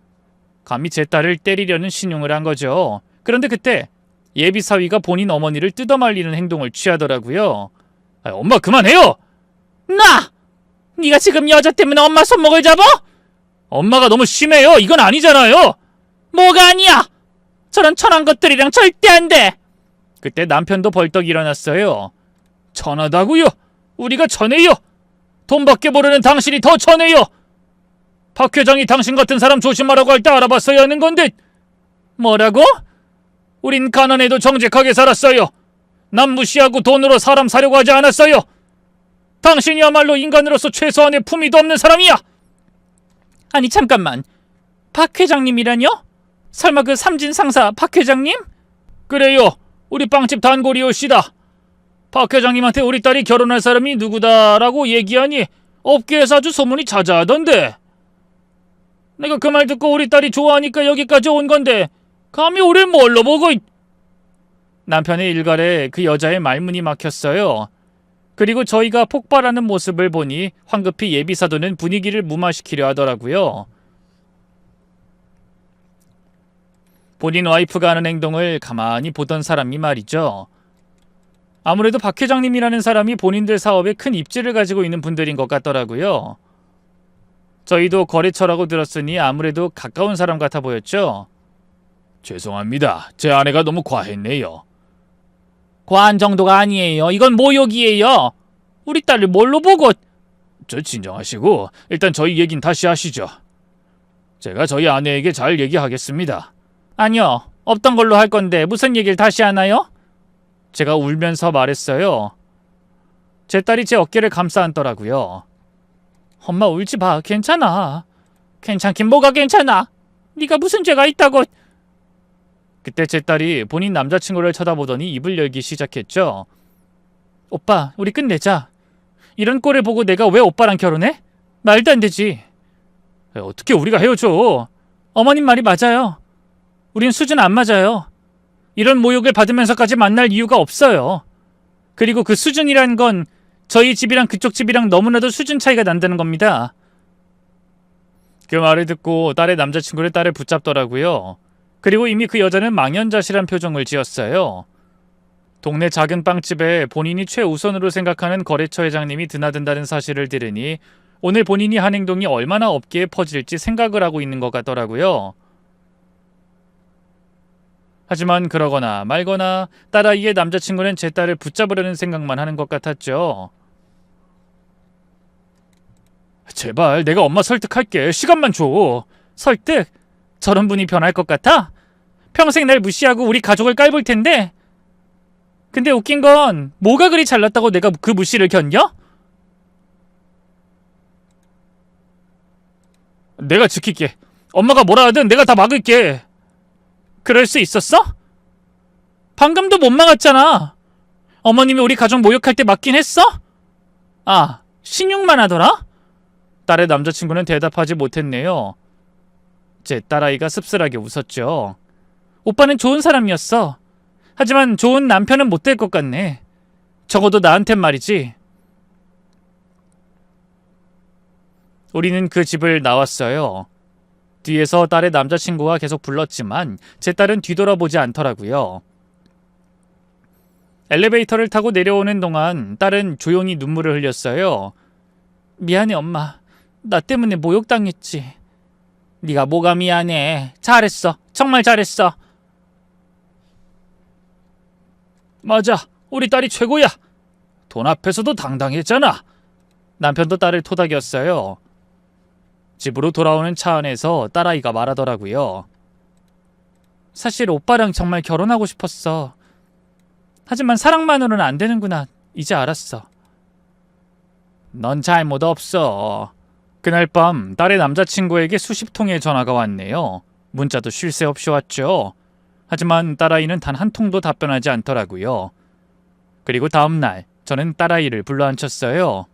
A: 감히 제 딸을 때리려는 신용을 한 거죠. 그런데 그때 예비사위가 본인 어머니를 뜯어말리는 행동을 취하더라고요. 엄마, 그만해요! 나! 네가 지금 여자 때문에 엄마 손목을 잡아? 엄마가 너무 심해요. 이건 아니잖아요. 뭐가 아니야? 저런 천한 것들이랑 절대 안 돼. 그때 남편도 벌떡 일어났어요. 천하다고요? 우리가 천해요? 돈밖에 모르는 당신이 더 천해요. 박 회장이 당신 같은 사람 조심하라고 할 때 알아봤어야 하는 건데. 뭐라고? 우린 가난해도 정직하게 살았어요. 남 무시하고 돈으로 사람 사려고 하지 않았어요. 당신이야말로 인간으로서 최소한의 품위도 없는 사람이야. 아니 잠깐만, 박 회장님이라뇨? 설마 그 삼진 상사 박 회장님? 그래요. 우리 빵집 단골이오시다. 박 회장님한테 우리 딸이 결혼할 사람이 누구다라고 얘기하니 업계에서 아주 소문이 자자하던데. 내가 그 말 듣고 우리 딸이 좋아하니까 여기까지 온 건데 감히 우릴 뭘로 보고... 남편의 일갈에 그 여자의 말문이 막혔어요. 그리고 저희가 폭발하는 모습을 보니 황급히 예비사도는 분위기를 무마시키려 하더라고요. 본인 와이프가 하는 행동을 가만히 보던 사람이 말이죠. 아무래도 박 회장님이라는 사람이 본인들 사업에 큰 입지를 가지고 있는 분들인 것 같더라고요. 저희도 거래처라고 들었으니 아무래도 가까운 사람 같아 보였죠. 죄송합니다. 제 아내가 너무 과했네요. 과한 정도가 아니에요. 이건 모욕이에요. 우리 딸을 뭘로 보고... 저 진정하시고 일단 저희 얘긴 다시 하시죠. 제가 저희 아내에게 잘 얘기하겠습니다. 아니요. 없던 걸로 할 건데 무슨 얘기를 다시 하나요? 제가 울면서 말했어요. 제 딸이 제 어깨를 감싸 안더라고요. 엄마 울지 마. 괜찮아. 괜찮긴 뭐가 괜찮아. 네가 무슨 죄가 있다고. 그때 제 딸이 본인 남자친구를 쳐다보더니 입을 열기 시작했죠. 오빠, 우리 끝내자. 이런 꼴을 보고 내가 왜 오빠랑 결혼해? 말도 안 되지. 어떻게 우리가 헤어져? 어머님 말이 맞아요. 우린 수준 안 맞아요. 이런 모욕을 받으면서까지 만날 이유가 없어요. 그리고 그 수준이란 건 저희 집이랑 그쪽 집이랑 너무나도 수준 차이가 난다는 겁니다. 그 말을 듣고 딸의 남자친구를 딸을 붙잡더라고요. 그리고 이미 그 여자는 망연자실한 표정을 지었어요. 동네 작은 빵집에 본인이 최우선으로 생각하는 거래처 회장님이 드나든다는 사실을 들으니 오늘 본인이 한 행동이 얼마나 업계에 퍼질지 생각을 하고 있는 것 같더라고요. 하지만 그러거나 말거나 딸아이의 남자친구는 제 딸을 붙잡으려는 생각만 하는 것 같았죠. 제발 내가 엄마 설득할게. 시간만 줘. 설득? 저런 분이 변할 것 같아? 평생 날 무시하고 우리 가족을 깔볼 텐데. 근데 웃긴 건 뭐가 그리 잘났다고 내가 그 무시를 견뎌? 내가 지킬게. 엄마가 뭐라 하든 내가 다 막을게. 그럴 수 있었어? 방금도 못 막았잖아. 어머님이 우리 가족 모욕할 때 막긴 했어? 아, 신용만 하더라? 딸의 남자친구는 대답하지 못했네요. 제 딸아이가 씁쓸하게 웃었죠. 오빠는 좋은 사람이었어. 하지만 좋은 남편은 못 될 것 같네. 적어도 나한텐 말이지. 우리는 그 집을 나왔어요. 뒤에서 딸의 남자친구가 계속 불렀지만 제 딸은 뒤돌아보지 않더라고요. 엘리베이터를 타고 내려오는 동안 딸은 조용히 눈물을 흘렸어요. 미안해 엄마. 나 때문에 모욕당했지. 네가 뭐가 미안해. 잘했어. 정말 잘했어. 맞아. 우리 딸이 최고야. 돈 앞에서도 당당했잖아. 남편도 딸을 토닥였어요. 집으로 돌아오는 차 안에서 딸아이가 말하더라고요. 사실 오빠랑 정말 결혼하고 싶었어. 하지만 사랑만으로는 안 되는구나. 이제 알았어. 넌 잘못 없어. 그날 밤 딸의 남자친구에게 수십 통의 전화가 왔네요. 문자도 쉴 새 없이 왔죠. 하지만 딸아이는 단 한 통도 답변하지 않더라고요. 그리고 다음날 저는 딸아이를 불러앉혔어요.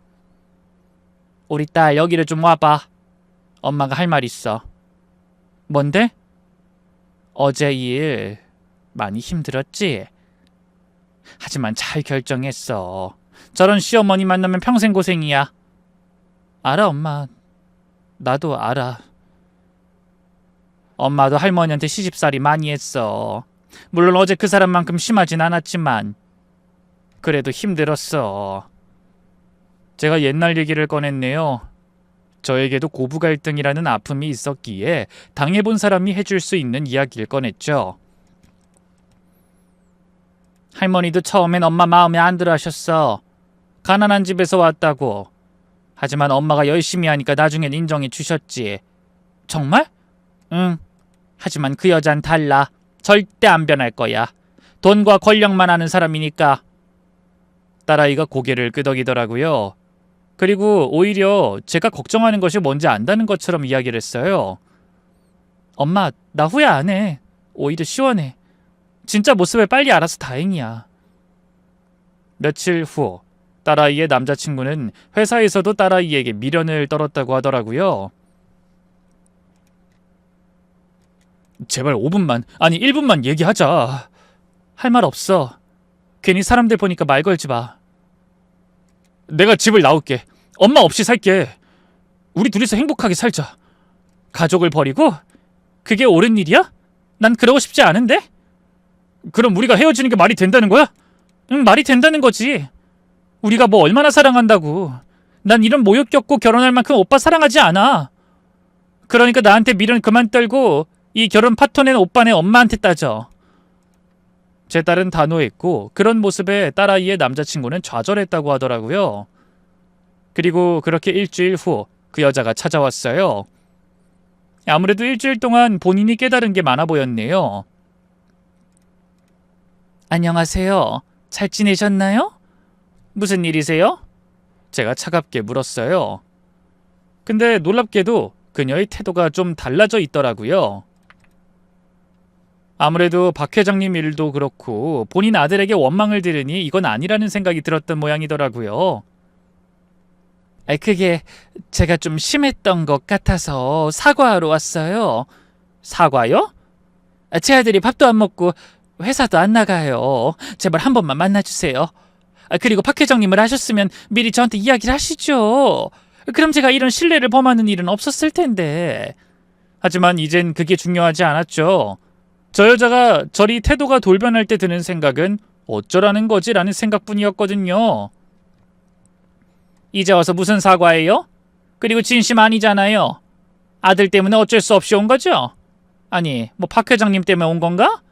A: 우리 딸 여기를 좀 와봐. 엄마가 할 말 있어. 뭔데? 어제 일 많이 힘들었지? 하지만 잘 결정했어. 저런 시어머니 만나면 평생 고생이야. 알아 엄마. 나도 알아. 엄마도 할머니한테 시집살이 많이 했어. 물론 어제 그 사람만큼 심하진 않았지만 그래도 힘들었어. 제가 옛날 얘기를 꺼냈네요. 저에게도 고부 갈등이라는 아픔이 있었기에 당해본 사람이 해줄 수 있는 이야기를 꺼냈죠. 할머니도 처음엔 엄마 마음에 안 들어 하셨어. 가난한 집에서 왔다고. 하지만 엄마가 열심히 하니까 나중엔 인정해 주셨지. 정말? 응. 하지만 그 여잔 달라. 절대 안 변할 거야. 돈과 권력만 아는 사람이니까. 딸아이가 고개를 끄덕이더라고요. 그리고 오히려 제가 걱정하는 것이 뭔지 안다는 것처럼 이야기를 했어요. 엄마, 나 후회 안 해. 오히려 시원해. 진짜 모습을 빨리 알아서 다행이야. 며칠 후 딸아이의 남자친구는 회사에서도 딸아이에게 미련을 떨었다고 하더라고요. 제발 5분만, 아니 1분만 얘기하자. 할 말 없어. 괜히 사람들 보니까 말 걸지 마. 내가 집을 나올게. 엄마 없이 살게. 우리 둘이서 행복하게 살자. 가족을 버리고? 그게 옳은 일이야? 난 그러고 싶지 않은데? 그럼 우리가 헤어지는 게 말이 된다는 거야? 응, 말이 된다는 거지. 우리가 뭐 얼마나 사랑한다고. 난 이런 모욕 겪고 결혼할 만큼 오빠 사랑하지 않아. 그러니까 나한테 미련 그만 떨고 이 결혼 파토낸 오빠네 엄마한테 따져. 제 딸은 단호했고 그런 모습에 딸아이의 남자친구는 좌절했다고 하더라고요. 그리고 그렇게 일주일 후 그 여자가 찾아왔어요. 아무래도 일주일 동안 본인이 깨달은 게 많아 보였네요. 안녕하세요. 잘 지내셨나요? 무슨 일이세요? 제가 차갑게 물었어요. 근데 놀랍게도 그녀의 태도가 좀 달라져 있더라고요. 아무래도 박 회장님 일도 그렇고 본인 아들에게 원망을 들으니 이건 아니라는 생각이 들었던 모양이더라고요. 그게 제가 좀 심했던 것 같아서 사과하러 왔어요. 사과요? 제 아들이 밥도 안 먹고 회사도 안 나가요. 제발 한 번만 만나주세요. 그리고 박 회장님을 하셨으면 미리 저한테 이야기를 하시죠. 그럼 제가 이런 신뢰를 범하는 일은 없었을 텐데. 하지만 이젠 그게 중요하지 않았죠. 저 여자가 저리 태도가 돌변할 때 드는 생각은 어쩌라는 거지라는 생각뿐이었거든요. 이제 와서 무슨 사과예요? 그리고 진심 아니잖아요. 아들 때문에 어쩔 수 없이 온 거죠? 아니, 뭐 박 회장님 때문에 온 건가?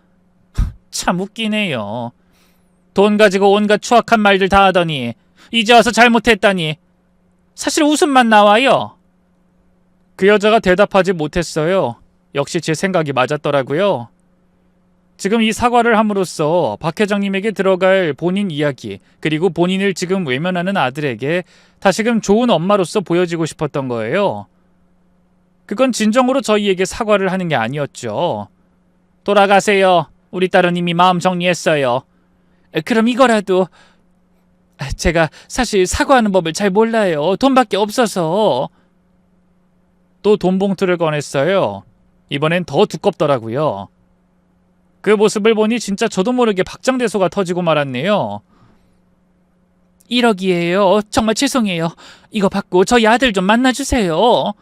A: 참 웃기네요. 돈 가지고 온갖 추악한 말들 다 하더니 이제 와서 잘못했다니 사실 웃음만 나와요. 그 여자가 대답하지 못했어요. 역시 제 생각이 맞았더라고요. 지금 이 사과를 함으로써 박 회장님에게 들어갈 본인 이야기, 그리고 본인을 지금 외면하는 아들에게 다시금 좋은 엄마로서 보여지고 싶었던 거예요. 그건 진정으로 저희에게 사과를 하는 게 아니었죠. 돌아가세요. 우리 딸은 이미 마음 정리했어요. 그럼 이거라도. 제가 사실 사과하는 법을 잘 몰라요. 돈밖에 없어서. 또 돈 봉투를 꺼냈어요. 이번엔 더 두껍더라고요. 그 모습을 보니 진짜 저도 모르게 박장대소가 터지고 말았네요. 1억이에요. 정말 죄송해요. 이거 받고 저희 아들 좀 만나주세요.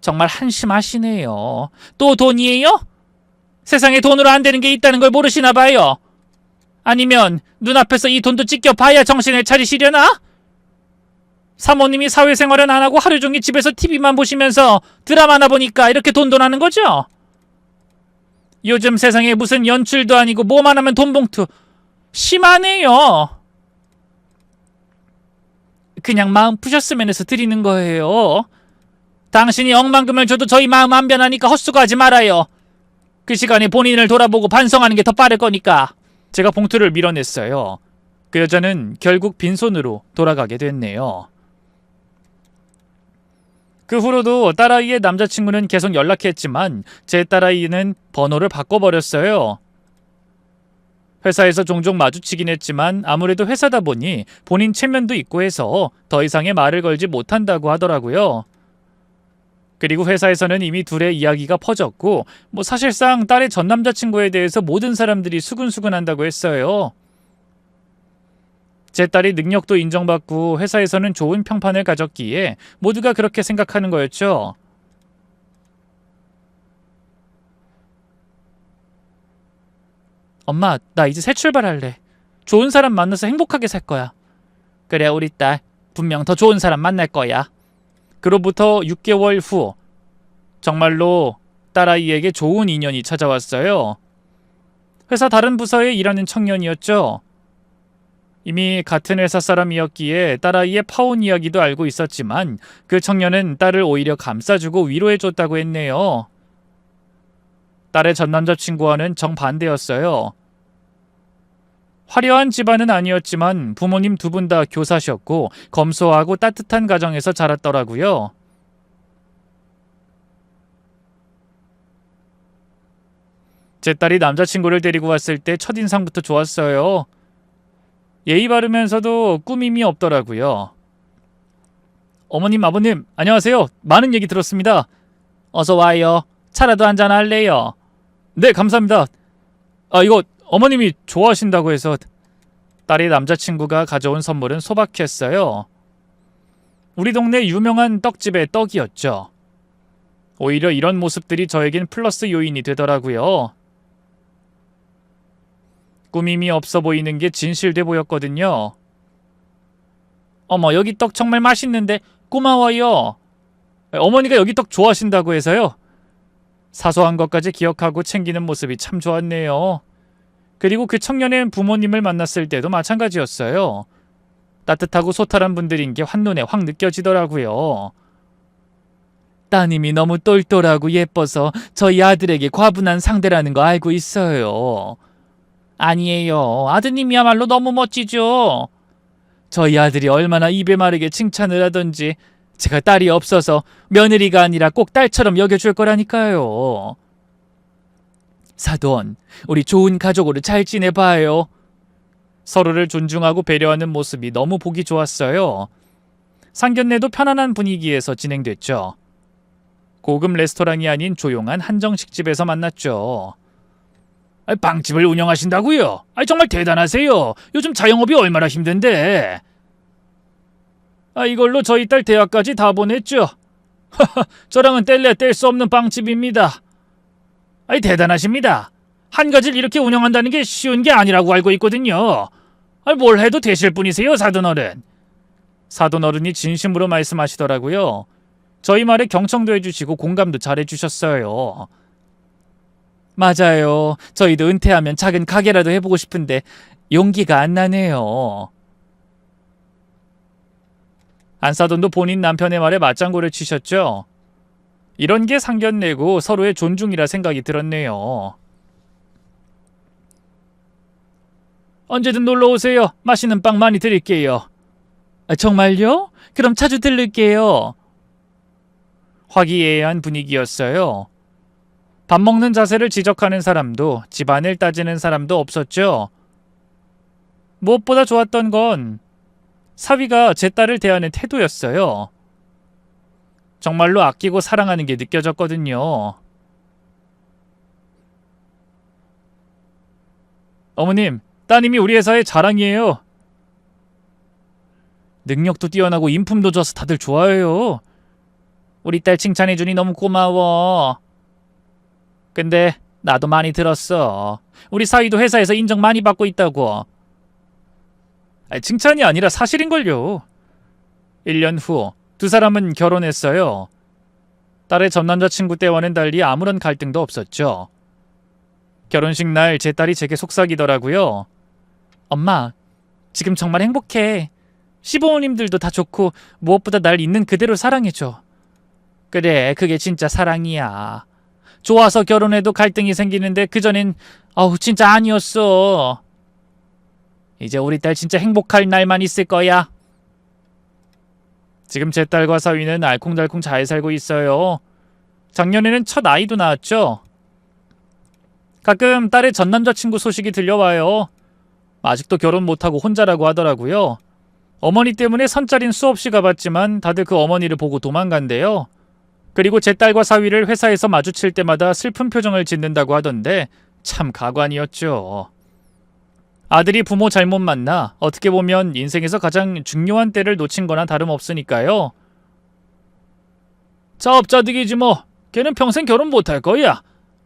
A: 정말 한심하시네요. 또 돈이에요? 세상에 돈으로 안 되는 게 있다는 걸 모르시나 봐요. 아니면 눈앞에서 이 돈도 찢겨봐야 정신을 차리시려나? 사모님이 사회생활은 안 하고 하루 종일 집에서 TV만 보시면서 드라마나 보니까 이렇게 돈돈하는 거죠? 요즘 세상에 무슨 연출도 아니고 뭐만 하면 돈 봉투. 심하네요. 그냥 마음 푸셨으면 해서 드리는 거예요. 당신이 억만금을 줘도 저희 마음 안 변하니까 헛수고하지 말아요. 그 시간에 본인을 돌아보고 반성하는 게 더 빠를 거니까. 제가 봉투를 밀어냈어요. 그 여자는 결국 빈손으로 돌아가게 됐네요. 그 후로도 딸아이의 남자친구는 계속 연락했지만 제 딸아이는 번호를 바꿔버렸어요. 회사에서 종종 마주치긴 했지만 아무래도 회사다 보니 본인 체면도 있고 해서 더 이상의 말을 걸지 못한다고 하더라고요. 그리고 회사에서는 이미 둘의 이야기가 퍼졌고 사실상 딸의 전 남자친구에 대해서 모든 사람들이 수근수근한다고 했어요. 제 딸이 능력도 인정받고 회사에서는 좋은 평판을 가졌기에 모두가 그렇게 생각하는 거였죠. 엄마, 나 이제 새 출발할래. 좋은 사람 만나서 행복하게 살 거야. 그래, 우리 딸. 분명 더 좋은 사람 만날 거야. 그로부터 6개월 후 정말로 딸아이에게 좋은 인연이 찾아왔어요. 회사 다른 부서에 일하는 청년이었죠. 이미 같은 회사 사람이었기에 딸아이의 파혼 이야기도 알고 있었지만 그 청년은 딸을 오히려 감싸주고 위로해줬다고 했네요. 딸의 전 남자친구와는 정반대였어요. 화려한 집안은 아니었지만 부모님 두 분 다 교사셨고 검소하고 따뜻한 가정에서 자랐더라고요. 제 딸이 남자친구를 데리고 왔을 때 첫인상부터 좋았어요. 예의 바르면서도 꾸밈이 없더라고요. 어머님, 아버님, 안녕하세요. 많은 얘기 들었습니다. 어서 와요. 차라도 한잔 할래요? 네, 감사합니다. 이거 어머님이 좋아하신다고 해서. 딸이 남자친구가 가져온 선물은 소박했어요. 우리 동네 유명한 떡집의 떡이었죠. 오히려 이런 모습들이 저에겐 플러스 요인이 되더라고요. 꾸밈이 없어 보이는 게 진실돼 보였거든요. 어머, 여기 떡 정말 맛있는데 고마워요. 어머니가 여기 떡 좋아하신다고 해서요. 사소한 것까지 기억하고 챙기는 모습이 참 좋았네요. 그리고 그 청년의 부모님을 만났을 때도 마찬가지였어요. 따뜻하고 소탈한 분들인 게 한눈에 확 느껴지더라고요. 따님이 너무 똘똘하고 예뻐서 저희 아들에게 과분한 상대라는 거 알고 있어요. 아니에요. 아드님이야말로 너무 멋지죠. 저희 아들이 얼마나 입에 마르게 칭찬을 하던지 제가 딸이 없어서 며느리가 아니라 꼭 딸처럼 여겨줄 거라니까요. 사돈, 우리 좋은 가족으로 잘 지내봐요. 서로를 존중하고 배려하는 모습이 너무 보기 좋았어요. 상견례도 편안한 분위기에서 진행됐죠. 고급 레스토랑이 아닌 조용한 한정식집에서 만났죠. 빵집을 운영하신다고요? 정말 대단하세요. 요즘 자영업이 얼마나 힘든데. 이걸로 저희 딸 대학까지 다 보냈죠. 저랑은 뗄래야 뗄 수 없는 빵집입니다. 대단하십니다. 한 가지를 이렇게 운영한다는 게 쉬운 게 아니라고 알고 있거든요. 뭘 해도 되실 분이세요, 사돈어른. 사돈어른이 진심으로 말씀하시더라고요. 저희 말에 경청도 해주시고 공감도 잘해주셨어요. 맞아요. 저희도 은퇴하면 작은 가게라도 해보고 싶은데 용기가 안 나네요. 안사돈도 본인 남편의 말에 맞장구를 치셨죠. 이런 게 상견례고 서로의 존중이라 생각이 들었네요. 언제든 놀러오세요. 맛있는 빵 많이 드릴게요. 정말요? 그럼 자주 들를게요. 화기애애한 분위기였어요. 밥 먹는 자세를 지적하는 사람도 집안을 따지는 사람도 없었죠. 무엇보다 좋았던 건 사위가 제 딸을 대하는 태도였어요. 정말로 아끼고 사랑하는 게 느껴졌거든요. 어머님, 따님이 우리 회사의 자랑이에요. 능력도 뛰어나고 인품도 좋아서 다들 좋아해요. 우리 딸 칭찬해주니 너무 고마워. 근데 나도 많이 들었어. 우리 사위도 회사에서 인정 많이 받고 있다고. 칭찬이 아니라 사실인걸요. 1년 후 두 사람은 결혼했어요. 딸의 전 남자친구 때와는 달리 아무런 갈등도 없었죠. 결혼식 날 제 딸이 제게 속삭이더라고요. 엄마, 지금 정말 행복해. 시부모님들도 다 좋고 무엇보다 날 있는 그대로 사랑해줘. 그래, 그게 진짜 사랑이야. 좋아서 결혼해도 갈등이 생기는데 그전엔 진짜 아니었어. 이제 우리 딸 진짜 행복할 날만 있을 거야. 지금 제 딸과 사위는 알콩달콩 잘 살고 있어요. 작년에는 첫 아이도 낳았죠. 가끔 딸의 전 남자친구 소식이 들려와요. 아직도 결혼 못하고 혼자라고 하더라고요. 어머니 때문에 선짜린 수없이 가봤지만 다들 그 어머니를 보고 도망간대요. 그리고 제 딸과 사위를 회사에서 마주칠 때마다 슬픈 표정을 짓는다고 하던데 참 가관이었죠. 아들이 부모 잘못 만나 어떻게 보면 인생에서 가장 중요한 때를 놓친 거나 다름없으니까요. 자업자득이지 뭐. 걔는 평생 결혼 못할 거야.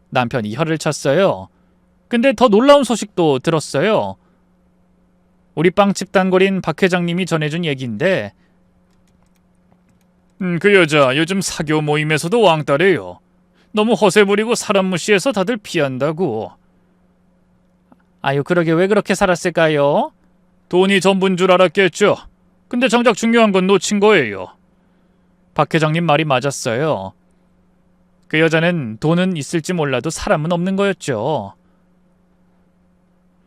A: 남편이 혀를 찼어요. 근데 더 놀라운 소식도 들었어요. 우리 빵집 단골인 박 회장님이 전해준 얘기인데 그 여자 요즘 사교 모임에서도 왕따래요. 너무 허세 부리고 사람 무시해서 다들 피한다고. 그러게 왜 그렇게 살았을까요? 돈이 전부인 줄 알았겠죠. 근데 정작 중요한 건 놓친 거예요. 박 회장님 말이 맞았어요. 그 여자는 돈은 있을지 몰라도 사람은 없는 거였죠.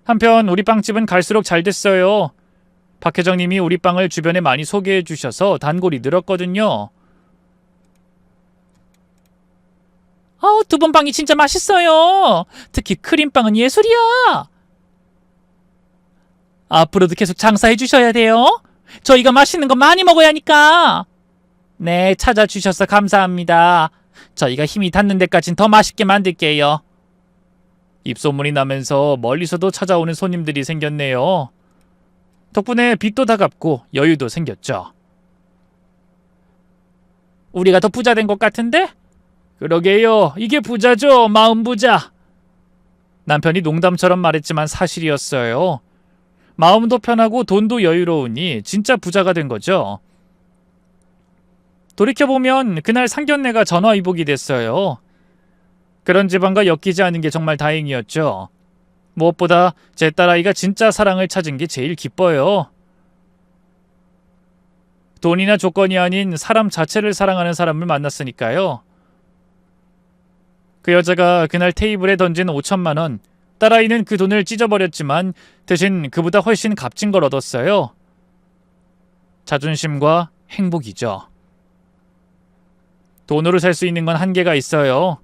A: 한편 우리 빵집은 갈수록 잘 됐어요. 박 회장님이 우리 빵을 주변에 많이 소개해 주셔서 단골이 늘었거든요. 두 번 빵이 진짜 맛있어요. 특히 크림빵은 예술이야. 앞으로도 계속 장사해 주셔야 돼요. 저희가 맛있는 거 많이 먹어야 하니까. 네, 찾아주셔서 감사합니다. 저희가 힘이 닿는 데까진 더 맛있게 만들게요. 입소문이 나면서 멀리서도 찾아오는 손님들이 생겼네요. 덕분에 빚도 다 갚고 여유도 생겼죠. 우리가 더 부자 된 것 같은데? 그러게요. 이게 부자죠. 마음 부자. 남편이 농담처럼 말했지만 사실이었어요. 마음도 편하고 돈도 여유로우니 진짜 부자가 된 거죠. 돌이켜보면 그날 상견례가 전화위복이 됐어요. 그런 집안과 엮이지 않은 게 정말 다행이었죠. 무엇보다 제 딸아이가 진짜 사랑을 찾은 게 제일 기뻐요. 돈이나 조건이 아닌 사람 자체를 사랑하는 사람을 만났으니까요. 그 여자가 그날 테이블에 던진 5천만 원, 딸아이는 그 돈을 찢어버렸지만 대신 그보다 훨씬 값진 걸 얻었어요. 자존심과 행복이죠. 돈으로 살 수 있는 건 한계가 있어요.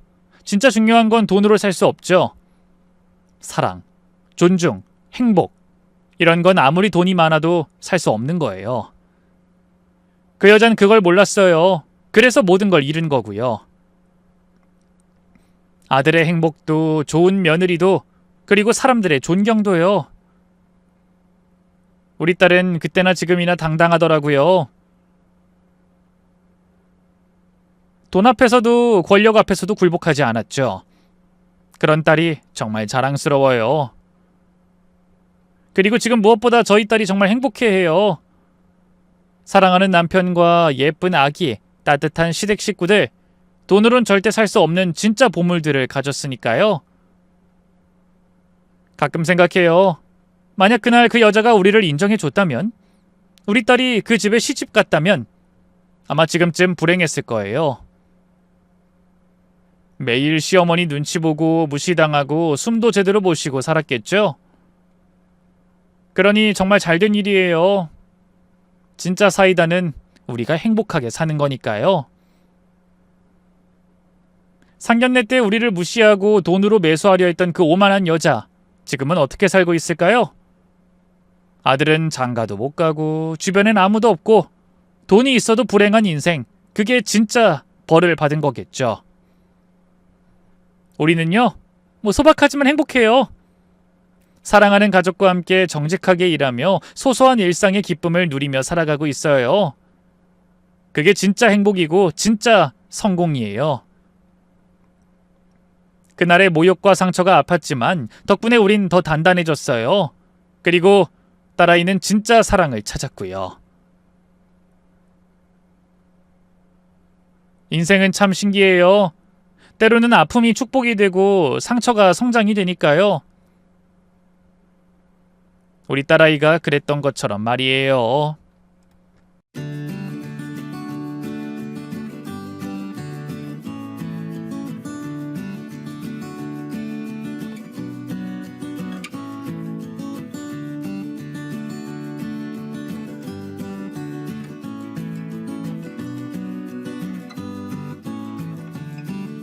A: 진짜 중요한 건 돈으로 살 수 없죠. 사랑, 존중, 행복, 이런 건 아무리 돈이 많아도 살 수 없는 거예요. 그 여잔 그걸 몰랐어요. 그래서 모든 걸 잃은 거고요. 아들의 행복도 좋은 며느리도 그리고 사람들의 존경도요. 우리 딸은 그때나 지금이나 당당하더라고요. 돈 앞에서도 권력 앞에서도 굴복하지 않았죠. 그런 딸이 정말 자랑스러워요. 그리고 지금 무엇보다 저희 딸이 정말 행복해해요. 사랑하는 남편과 예쁜 아기, 따뜻한 시댁 식구들, 돈으론 절대 살 수 없는 진짜 보물들을 가졌으니까요. 가끔 생각해요. 만약 그날 그 여자가 우리를 인정해줬다면, 우리 딸이 그 집에 시집 갔다면 아마 지금쯤 불행했을 거예요. 매일 시어머니 눈치 보고 무시당하고 숨도 제대로 못 쉬고 살았겠죠? 그러니 정말 잘된 일이에요. 진짜 사이다는 우리가 행복하게 사는 거니까요. 상견례 때 우리를 무시하고 돈으로 매수하려 했던 그 오만한 여자, 지금은 어떻게 살고 있을까요? 아들은 장가도 못 가고 주변엔 아무도 없고 돈이 있어도 불행한 인생, 그게 진짜 벌을 받은 거겠죠. 우리는요, 소박하지만 행복해요. 사랑하는 가족과 함께 정직하게 일하며 소소한 일상의 기쁨을 누리며 살아가고 있어요. 그게 진짜 행복이고 진짜 성공이에요. 그날의 모욕과 상처가 아팠지만 덕분에 우린 더 단단해졌어요. 그리고 딸아이는 진짜 사랑을 찾았고요. 인생은 참 신기해요. 때로는 아픔이 축복이 되고 상처가 성장이 되니까요. 우리 딸아이가 그랬던 것처럼 말이에요.